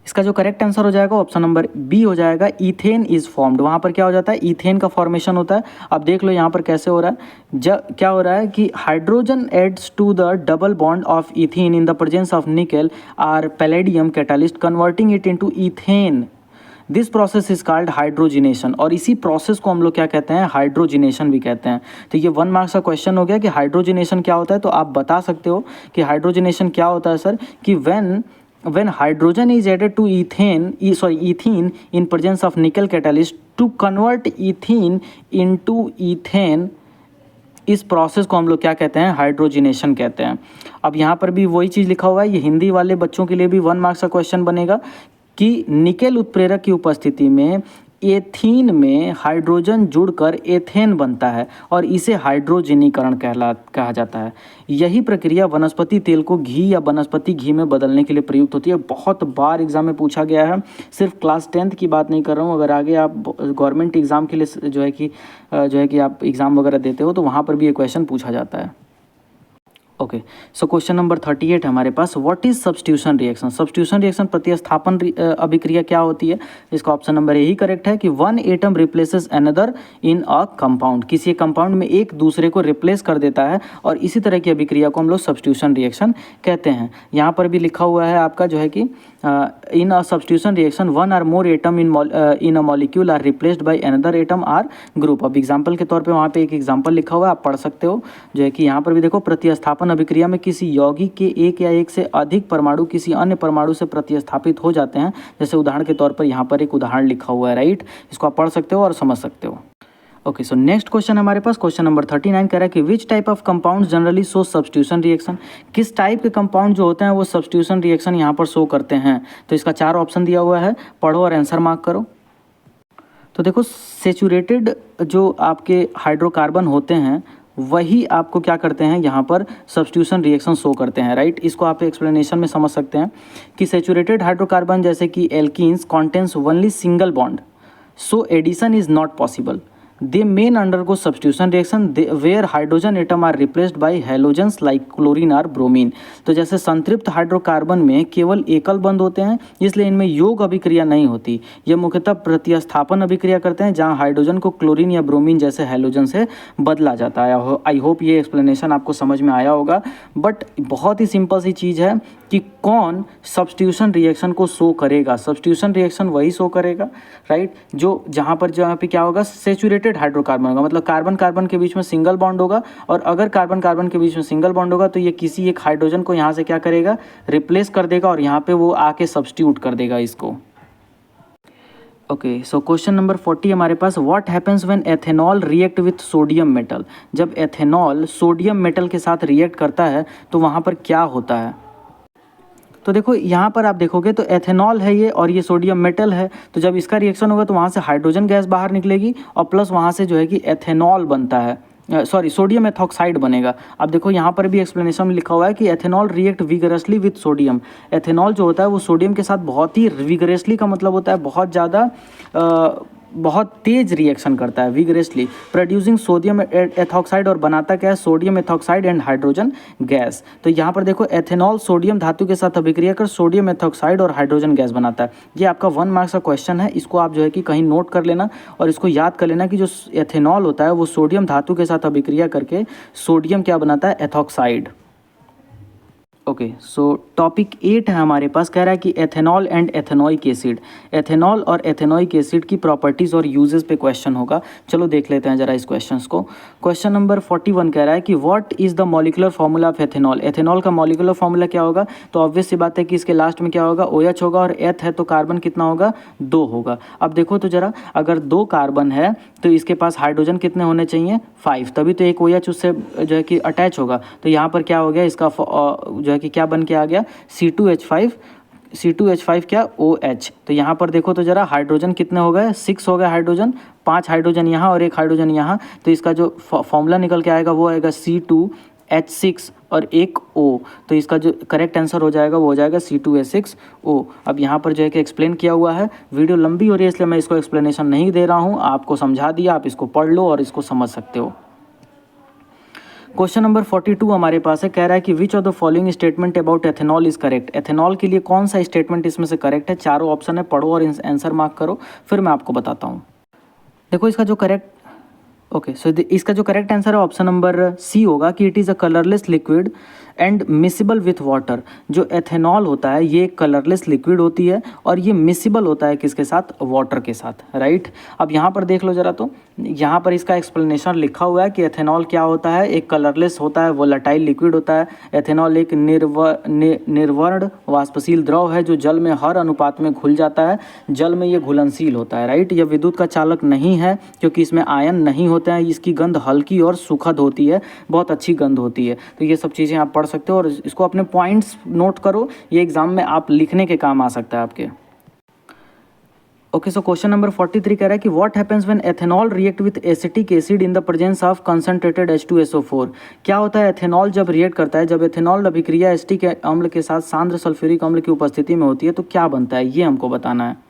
इसका जो करेक्ट आंसर हो जाएगा ऑप्शन नंबर बी हो जाएगा, इथेन इज फॉर्म्ड। वहाँ पर क्या हो जाता है? इथेन का फॉर्मेशन होता है। अब देख लो यहाँ पर कैसे हो रहा है। क्या हो रहा है कि hydrogen adds to the double bond of ethene in the presence of nickel or palladium catalyst converting it into ethane. This process is called hydrogenation, और इसी प्रोसेस को हम लोग क्या कहते हैं? हाइड्रोजिनेशन भी कहते हैं। तो ये 1 मार्क्स का क्वेश्चन हो गया कि हाइड्रोजिनेशन क्या होता है। तो आप बता सकते हो कि हाइड्रोजिनेशन क्या होता है सर, कि when hydrogen is added to ethene in presence of nickel catalyst to convert ethene into ethane, इस प्रोसेस को हम लोग क्या कहते हैं? हाइड्रोजिनेशन कहते हैं। अब यहाँ पर भी वही चीज़ लिखा हुआ है, ये हिंदी वाले बच्चों के लिए भी 1 मार्क्स का क्वेश्चन बनेगा कि निकेल उत्प्रेरक की उपस्थिति में एथीन में हाइड्रोजन जुड़कर एथेन बनता है और इसे हाइड्रोजनीकरण कहा जाता है। यही प्रक्रिया वनस्पति तेल को घी या वनस्पति घी में बदलने के लिए प्रयुक्त होती है। बहुत बार एग्जाम में पूछा गया है, सिर्फ क्लास 10th की बात नहीं कर रहा हूँ। अगर आगे आप गवर्नमेंट एग्ज़ाम के लिए जो है कि आप एग्ज़ाम वगैरह देते हो तो वहाँ पर भी ये क्वेश्चन पूछा जाता है। ओके, सो क्वेश्चन नंबर 38 हमारे पास, what is substitution reaction? Substitution reaction प्रतिस्थापन अभिक्रिया क्या होती है? इसका ऑप्शन नंबर ए ही करेक्ट है कि one atom replaces another in a compound. किसी कंपाउंड में एक दूसरे को रिप्लेस कर देता है और इसी तरह की अभिक्रिया को हम लोग सब्स्टिट्यूशन रिएक्शन कहते हैं। यहाँ पर भी लिखा हुआ है आपका जो है कि in a substitution reaction one or more atom in a molecule are replaced by another atom or group. अब एग्जाम्पल के तौर पे वहाँ पे एक एग्जाम्पल लिखा हुआ है, आप पढ़ सकते हो। जो है कि यहाँ पर भी देखो, प्रतिस्थापन अभिक्रिया में किसी यौगिक के एक या एक से अधिक परमाणु किसी अन्य परमाणु से प्रतिस्थापित हो जाते हैं। जैसे उदाहरण के तौर पर यहाँ पर एक उदाहरण लिखा हुआ है, राइट? इसको आप पढ़ सकते हो और समझ सकते हो। ओके, सो नेक्स्ट क्वेश्चन हमारे पास क्वेश्चन नंबर 39 कह रहा है कि which type of compound generally show substitution reaction? किस टाइप के कंपाउंड जो होते हैं वो सब्स्टिट्यूशन रिएक्शन यहाँ पर शो करते हैं? तो इसका 4 ऑप्शन दिया हुआ है, पढ़ो और आंसर मार्क करो। तो देखो, सेचुरेटेड जो आपके हाइड्रोकार्बन होते हैं वही आपको क्या करते हैं, यहाँ पर सब्स्टिट्यूशन रिएक्शन शो करते हैं, राइट? इसको आप एक्सप्लेनेशन में समझ सकते हैं कि सेचुरेटेड हाइड्रोकार्बन जैसे कि alkenes contains only single bond, so addition is not possible. They may undergo substitution reaction where hydrogen atom are replaced by halogens like chlorine or bromine। तो जैसे संतृप्त हाइड्रोकार्बन में केवल एकल बंध होते हैं, इसलिए इनमें योग अभिक्रिया नहीं होती। ये मुख्यतः प्रतिस्थापन अभिक्रिया करते हैं जहां हाइड्रोजन को क्लोरीन या ब्रोमीन जैसे हैलोजन से बदला जाता है। आई होप ये एक्सप्लेनेशन आपको समझ में आया होगा। बट बहुत ही सिंपल सी चीज़ है कि कौन सब्स्टिट्यूशन रिएक्शन को शो करेगा। सब्स्टिट्यूशन रिएक्शन वही शो करेगा, राइट? जो जहाँ पे क्या होगा, सेचुरेटेड हाइड्रोकार्बन होगा, मतलब कार्बन कार्बन के बीच में सिंगल बॉन्ड होगा। और अगर कार्बन कार्बन के बीच में सिंगल बॉन्ड होगा तो ये किसी एक हाइड्रोजन को यहाँ से क्या करेगा, रिप्लेस कर देगा और यहाँ पे वो आके सब्स्टिट्यूट कर देगा इसको। ओके, सो क्वेश्चन नंबर 40 हमारे पास, what happens when ethanol react with sodium metal? जब एथेनॉल सोडियम मेटल के साथ रिएक्ट करता है तो वहाँ पर क्या होता है? तो देखो, यहाँ पर आप देखोगे तो एथेनॉल है ये और ये सोडियम मेटल है। तो जब इसका रिएक्शन होगा तो वहाँ से हाइड्रोजन गैस बाहर निकलेगी और प्लस वहाँ से जो है कि एथेनॉल बनता है, सोडियम एथॉक्साइड बनेगा। अब देखो यहाँ पर भी एक्सप्लेनेशन में लिखा हुआ है कि ethanol react vigorously with sodium. Ethanol जो होता है वो सोडियम के साथ बहुत ही विगरसली का मतलब होता है बहुत ज़्यादा बहुत तेज रिएक्शन करता है विगरेसली, प्रोड्यूसिंग सोडियम एथॉक्साइड, और बनाता क्या है, sodium ethoxide and hydrogen gas. तो यहाँ पर देखो एथेनॉल सोडियम धातु के साथ अभिक्रिया कर सोडियम एथॉक्साइड और हाइड्रोजन गैस बनाता है। ये आपका 1 मार्क्स का क्वेश्चन है, इसको आप जो है कि कहीं नोट कर लेना और इसको याद कर लेना कि जो एथेनॉल होता है वो सोडियम धातु के साथ अभिक्रिया करके सोडियम क्या बनाता है, एथॉक्साइड। ओके, सो टॉपिक 8 है हमारे पास, कह रहा है कि ethanol and ethanoic acid, ethanol और एथेनोइक एसिड की प्रॉपर्टीज़ और यूजेस पे क्वेश्चन होगा। चलो देख लेते हैं जरा इस क्वेश्चंस को। क्वेश्चन नंबर 41 कह रहा है कि what is the molecular formula of ethanol, ethanol का मॉलिक्यूलर फार्मूला क्या होगा। तो ऑब्वियस सी बात है कि इसके लास्ट में क्या होगा, OH होगा, और एथ है तो कार्बन कितना होगा, 2 होगा। अब देखो तो जरा, अगर 2 कार्बन है तो इसके पास हाइड्रोजन कितने होने चाहिए, 5, तभी तो एक OH उससे जो है कि अटैच होगा। तो यहाँ पर क्या हो गया, इसका जो है कि क्या बन के आ गया, C2H5 क्या, OH। तो यहाँ पर देखो तो जरा हाइड्रोजन कितने हो गए, 6 हो गए हाइड्रोजन, 5 हाइड्रोजन यहाँ और 1 हाइड्रोजन यहाँ। तो इसका जो फॉर्मूला निकल के आएगा वो आएगा C2H6 और 1 O। तो इसका जो करेक्ट आंसर हो जाएगा वो हो जाएगा C2H6O। अब यहाँ पर जो है कि एक्सप्लेन किया हुआ है, वीडियो लंबी हो रही है इसलिए मैं इसको एक्सप्लेनेशन नहीं दे रहा हूँ, आपको समझा दिया, आप इसको पढ़ लो और इसको समझ सकते हो। क्वेश्चन नंबर 42 हमारे पास है, कह रहा है कि which of the following statement about ethanol is correct, ethanol के लिए कौन सा स्टेटमेंट इसमें से करेक्ट है। चारों ऑप्शन है, पढ़ो और आंसर मार्क करो, फिर मैं आपको बताता हूँ। देखो इसका जो करेक्ट इसका जो करेक्ट आंसर है ऑप्शन नंबर C होगा कि it is a colourless liquid and miscible with water. जो एथेनॉल होता है ये कलरलेस लिक्विड होती है और ये मिसिबल होता है किसके साथ, वाटर के साथ, राइट। अब यहाँ पर देख लो जरा, तो यहाँ पर इसका एक्सप्लेनेशन लिखा हुआ है कि एथेनॉल क्या होता है, एक कलरलेस होता है, वोलेटाइल लिक्विड होता है। एथेनॉल एक निर्वर्ण वाष्पशील द्रव है जो जल में हर अनुपात में घुल जाता है, जल में ये घुलनशील होता है, राइट। यह विद्युत का चालक नहीं है क्योंकि इसमें आयन नहीं होते हैं, इसकी गंध हल्की और सुखद होती है, बहुत अच्छी गंध होती है। तो ये सब चीज़ें आप पढ़ सकते हो और इसको अपने पॉइंट्स नोट करो, ये एग्जाम में आप लिखने के काम आ सकता है आपके। ओके, सो क्वेश्चन नंबर 43 कह रहा है कि what happens when ethanol react with acetic acid in the presence of concentrated H2SO4। क्या होता है एथेनॉल जब रिएक्ट करता है, जब एथेनॉल अभिक्रिया एसिटिक अम्ल के साथ सांद्र सल्फ्यूरिक अम्ल की उपस्थिति में होती है तो क्या बनता है, ये हमको बताना है।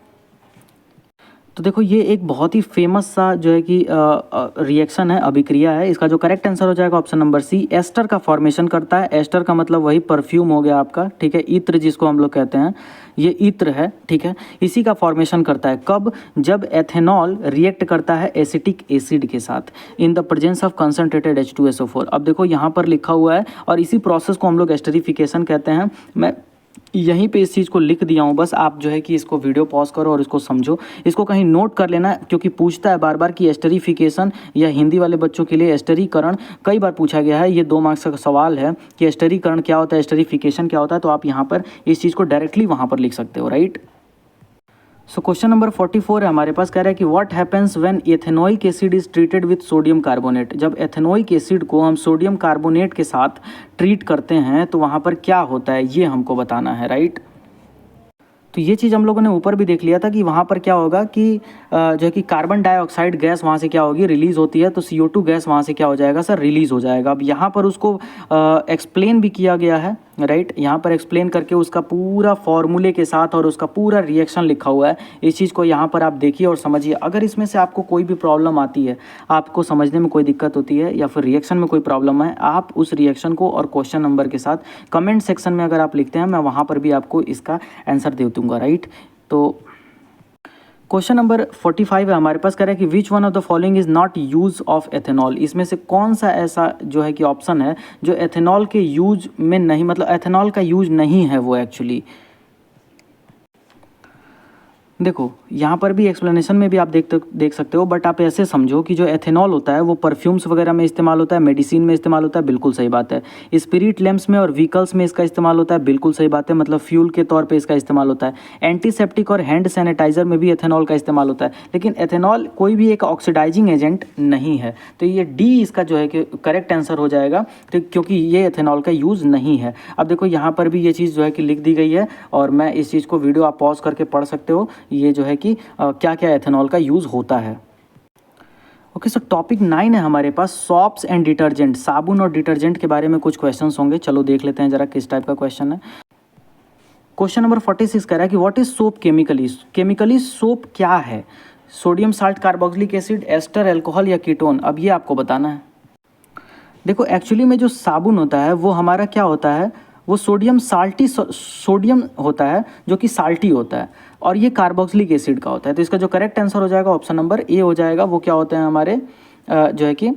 तो देखो ये एक बहुत ही फेमस सा जो है कि रिएक्शन है, अभिक्रिया है। इसका जो करेक्ट आंसर हो जाएगा ऑप्शन नंबर C, एस्टर का फॉर्मेशन करता है। एस्टर का मतलब वही परफ्यूम हो गया आपका, ठीक है, इत्र जिसको हम लोग कहते हैं, ये इत्र है, ठीक है। इसी का फॉर्मेशन करता है कब, जब एथेनॉल रिएक्ट करता है एसिटिक एसिड के साथ इन the presence of concentrated H2SO4। अब देखो यहाँ पर लिखा हुआ है और इसी प्रोसेस को हम लोग एस्टरिफिकेशन कहते हैं। मैं यहीं पे इस चीज़ को लिख दिया हूँ, बस आप जो है कि इसको वीडियो पॉज करो और इसको समझो, इसको कहीं नोट कर लेना क्योंकि पूछता है बार बार कि एस्टरिफिकेशन या हिंदी वाले बच्चों के लिए एस्टरीकरण कई बार पूछा गया है। ये 2 मार्क्स का सवाल है कि एस्टरीकरण क्या होता है, एस्टरिफिकेशन क्या होता है, तो आप यहाँ पर इस चीज़ को डायरेक्टली वहाँ पर लिख सकते हो, राइट। सो क्वेश्चन नंबर 44 है हमारे पास, कह रहा है कि what happens when ethanoic acid is treated with sodium carbonate. जब एथेनोइक एसिड को हम सोडियम कार्बोनेट के साथ ट्रीट करते हैं तो वहाँ पर क्या होता है, ये हमको बताना है, राइट। तो ये चीज़ हम लोगों ने ऊपर भी देख लिया था कि वहाँ पर क्या होगा कि जो है कि कार्बन डाइऑक्साइड गैस वहाँ से क्या होगी, रिलीज़ होती है, तो CO2 गैस वहाँ से क्या हो जाएगा सर, रिलीज़ हो जाएगा। अब यहाँ पर उसको एक्सप्लेन भी किया गया है, राइट। यहाँ पर एक्सप्लेन करके उसका पूरा फॉर्मूले के साथ और उसका पूरा रिएक्शन लिखा हुआ है। इस चीज़ को यहाँ पर आप देखिए और समझिए। अगर इसमें से आपको कोई भी प्रॉब्लम आती है, आपको समझने में कोई दिक्कत होती है या फिर रिएक्शन में कोई प्रॉब्लम है, आप उस रिएक्शन को और क्वेश्चन नंबर के साथ कमेंट सेक्शन में अगर आप लिखते हैं, मैं वहाँ पर भी आपको इसका आंसर दे दूँगा, राइट। तो क्वेश्चन नंबर 45 है हमारे पास, कह रहा है कि which one of the following is not use of ethanol. इसमें से कौन सा ऐसा जो है कि ऑप्शन है जो एथेनॉल के यूज में नहीं, मतलब एथेनॉल का यूज नहीं है वो एक्चुअली। देखो यहाँ पर भी एक्सप्लेनेशन में भी आप देख सकते हो, बट आप ऐसे समझो कि जो एथेनॉल होता है वो परफ्यूम्स वगैरह में इस्तेमाल होता है, मेडिसिन में इस्तेमाल होता है, बिल्कुल सही बात है। स्पिरिट लैम्प्स में और व्हीकल्स में इसका इस्तेमाल होता है, बिल्कुल सही बात है, मतलब फ्यूल के तौर पे इसका इस्तेमाल होता है। एंटीसेप्टिक और हैंड सैनिटाइजर में भी एथेनॉल का इस्तेमाल होता है, लेकिन एथेनॉल कोई भी एक ऑक्सीडाइजिंग एजेंट नहीं है। तो ये D इसका जो है कि करेक्ट आंसर हो जाएगा, तो क्योंकि ये एथेनॉल का यूज़ नहीं है। अब देखो यहाँ पर भी ये चीज़ जो है कि लिख दी गई है और मैं इस चीज़ को वीडियो आप पॉज करके पढ़ सकते हो, ये जो है कि क्या क्या एथेनॉल का यूज़ होता है। ओके, सो टॉपिक 9 है हमारे पास, सॉप्स एंड डिटर्जेंट। साबुन और डिटर्जेंट के बारे में कुछ क्वेश्चंस होंगे, चलो देख लेते हैं जरा किस टाइप का क्वेश्चन है। क्वेश्चन नंबर 46 कह रहा है कि what is soap chemically. Chemically soap क्या है, sodium salt carboxylic acid, ester, alcohol या कीटोन? अब ये आपको बताना है। देखो एक्चुअली में जो साबुन होता है वो हमारा क्या होता है, वो सोडियम होता है जो कि साल्टी होता है, और ये कार्बोक्सिलिक एसिड का होता है। तो इसका जो करेक्ट आंसर हो जाएगा ऑप्शन नंबर ए हो जाएगा। वो क्या होते हैं हमारे जो है कि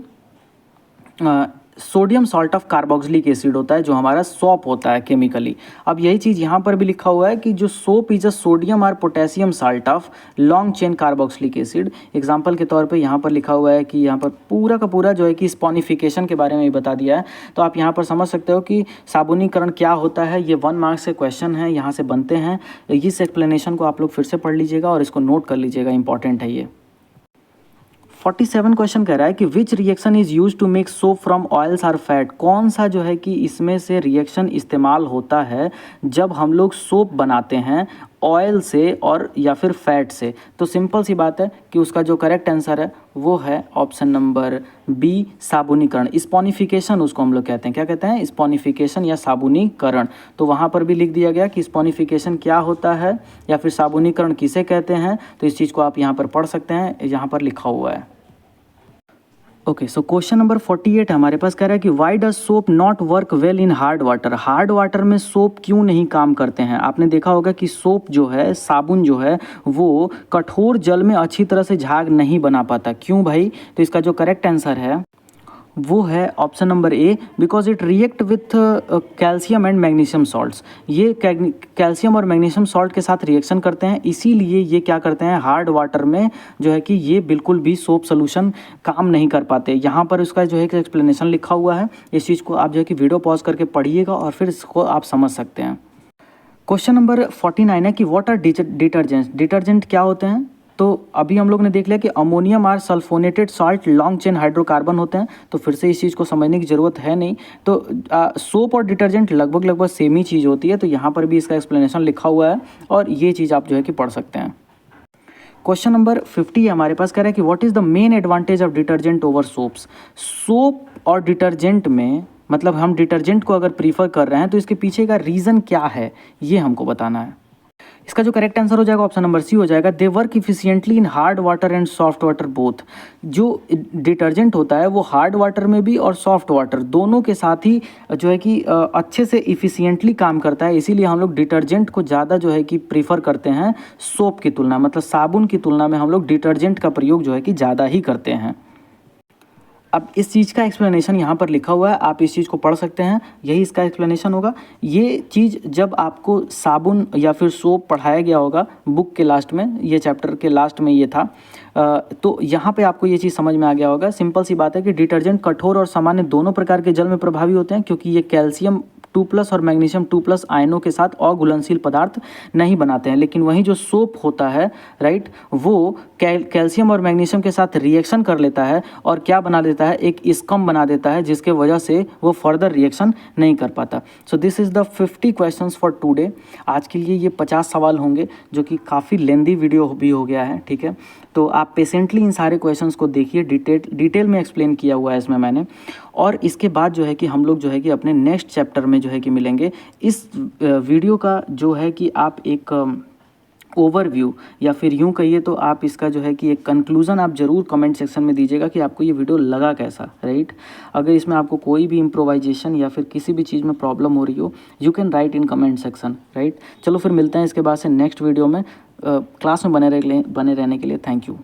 sodium salt of carboxylic acid होता है, जो हमारा सोप होता है केमिकली। अब यही चीज़ यहाँ पर भी लिखा हुआ है कि जो सोप इज अ सोडियम और potassium salt of long chain carboxylic acid. Example के तौर पे यहाँ पर लिखा हुआ है कि यहाँ पर पूरा का पूरा जो है कि स्पॉनिफिकेशन के बारे में ही बता दिया है। तो आप यहाँ पर समझ सकते हो कि साबुनीकरण क्या होता है। ये 1 मार्क्स के क्वेश्चन है, यहाँ से बनते हैं। इस एक्सप्लेनेशन को आप लोग फिर से पढ़ लीजिएगा और इसको नोट कर लीजिएगा, इंपॉर्टेंट है ये। 47 क्वेश्चन कह रहा है कि which reaction is use to make soap from oils or fat? कौन सा जो है कि इसमें से रिएक्शन इस्तेमाल होता है जब हम लोग सोप बनाते हैं ऑयल से और या फिर फैट से? तो सिंपल सी बात है कि उसका जो करेक्ट आंसर है वो है ऑप्शन नंबर बी, साबुनीकरण। स्पॉनिफिकेशन उसको हम लोग कहते हैं। क्या कहते हैं? स्पॉनिफिकेशन या साबुनीकरण। तो वहाँ पर भी लिख दिया गया कि स्पॉनिफिकेशन क्या होता है या फिर साबुनीकरण किसे कहते हैं। तो इस चीज़ को आप यहाँ पर पढ़ सकते हैं, यहाँ पर लिखा हुआ है। ओके, सो क्वेश्चन नंबर 48 हमारे पास कह रहा है कि why does soap not work well in hard water? Hard water में सोप क्यों नहीं काम करते हैं? आपने देखा होगा कि सोप जो है, साबुन जो है, वो कठोर जल में अच्छी तरह से झाग नहीं बना पाता। क्यों भाई? तो इसका जो करेक्ट आंसर है वो है option number A, because it react with calcium and magnesium salts. ये कैल्शियम और मैग्नीशियम सॉल्ट के साथ रिएक्शन करते हैं, इसीलिए ये क्या करते हैं, हार्ड वाटर में जो है कि ये बिल्कुल भी सोप सोल्यूशन काम नहीं कर पाते। यहाँ पर उसका जो है कि एक्सप्लेनेशन लिखा हुआ है। इस चीज़ को आप जो है कि वीडियो पॉज करके पढ़िएगा और फिर इसको आप समझ सकते हैं। क्वेश्चन नंबर 49 है कि व्हाट आर डिटर्जेंट्स? डिटर्जेंट क्या होते हैं? तो अभी हम लोग ने देख लिया कि अमोनियम और sulphonated salt long chain hydrocarbon होते हैं। तो फिर से इस चीज़ को समझने की ज़रूरत है नहीं। तो सोप और डिटर्जेंट लगभग सेम ही चीज़ होती है। तो यहाँ पर भी इसका एक्सप्लेनेशन लिखा हुआ है और ये चीज़ आप जो है कि पढ़ सकते हैं। क्वेश्चन नंबर 50 हमारे पास कह रहा है कि what is the main advantage of detergent over soaps? Soap और डिटर्जेंट में, मतलब हम डिटर्जेंट को अगर प्रीफर कर रहे हैं तो इसके पीछे का रीज़न क्या है, ये हमको बताना है। इसका जो करेक्ट आंसर हो जाएगा ऑप्शन नंबर सी हो जाएगा। They work efficiently in hard water and soft water both. जो डिटर्जेंट होता है वो हार्ड वाटर में भी और सॉफ्ट वाटर दोनों के साथ ही जो है कि अच्छे से इफिशिएंटली काम करता है। इसीलिए हम लोग डिटर्जेंट को ज़्यादा जो है कि प्रीफर करते हैं सोप की तुलना, मतलब साबुन की तुलना में हम लोग डिटर्जेंट का प्रयोग जो है कि ज़्यादा ही करते हैं। अब इस चीज़ का एक्सप्लेनेशन यहाँ पर लिखा हुआ है, आप इस चीज़ को पढ़ सकते हैं, यही इसका एक्सप्लेनेशन होगा। ये चीज़ जब आपको साबुन या फिर सोप पढ़ाया गया होगा बुक के लास्ट में, ये चैप्टर के लास्ट में ये था, तो यहाँ पे आपको ये चीज़ समझ में आ गया होगा। सिंपल सी बात है कि डिटर्जेंट कठोर और सामान्य दोनों प्रकार के जल में प्रभावी होते हैं, क्योंकि ये कैल्शियम 2+ और मैग्नीशियम 2+ आयनों के साथ अघुलनशील पदार्थ नहीं बनाते हैं। लेकिन वहीं जो सोप होता है, राइट, वो कैल्शियम और मैग्नीशियम के साथ रिएक्शन कर लेता है और क्या बना देता है, एक स्कम बना देता है, जिसके वजह से वो फर्दर रिएक्शन नहीं कर पाता। So this is the 50 questions for today. आज के लिए ये 50 सवाल होंगे, जो कि काफ़ी लेंदी वीडियो भी हो गया है, ठीक है। तो आप पेशेंटली इन सारे क्वेश्चंस को देखिए, डिटेल में एक्सप्लेन किया हुआ है इसमें मैंने। और इसके बाद जो है कि हम लोग जो है कि अपने नेक्स्ट चैप्टर में जो है कि मिलेंगे। इस वीडियो का जो है कि आप एक ओवरव्यू या फिर यूँ कहिए तो आप इसका जो है कि एक कंक्लूज़न आप ज़रूर कमेंट सेक्शन में दीजिएगा कि आपको ये वीडियो लगा कैसा, राइट। अगर इसमें आपको कोई भी इम्प्रोवाइजेशन या फिर किसी भी चीज़ में प्रॉब्लम हो रही हो, you can write in comment section, right. चलो फिर मिलते हैं इसके बाद से नेक्स्ट वीडियो में। क्लास में बने रहने के लिए थैंक यू।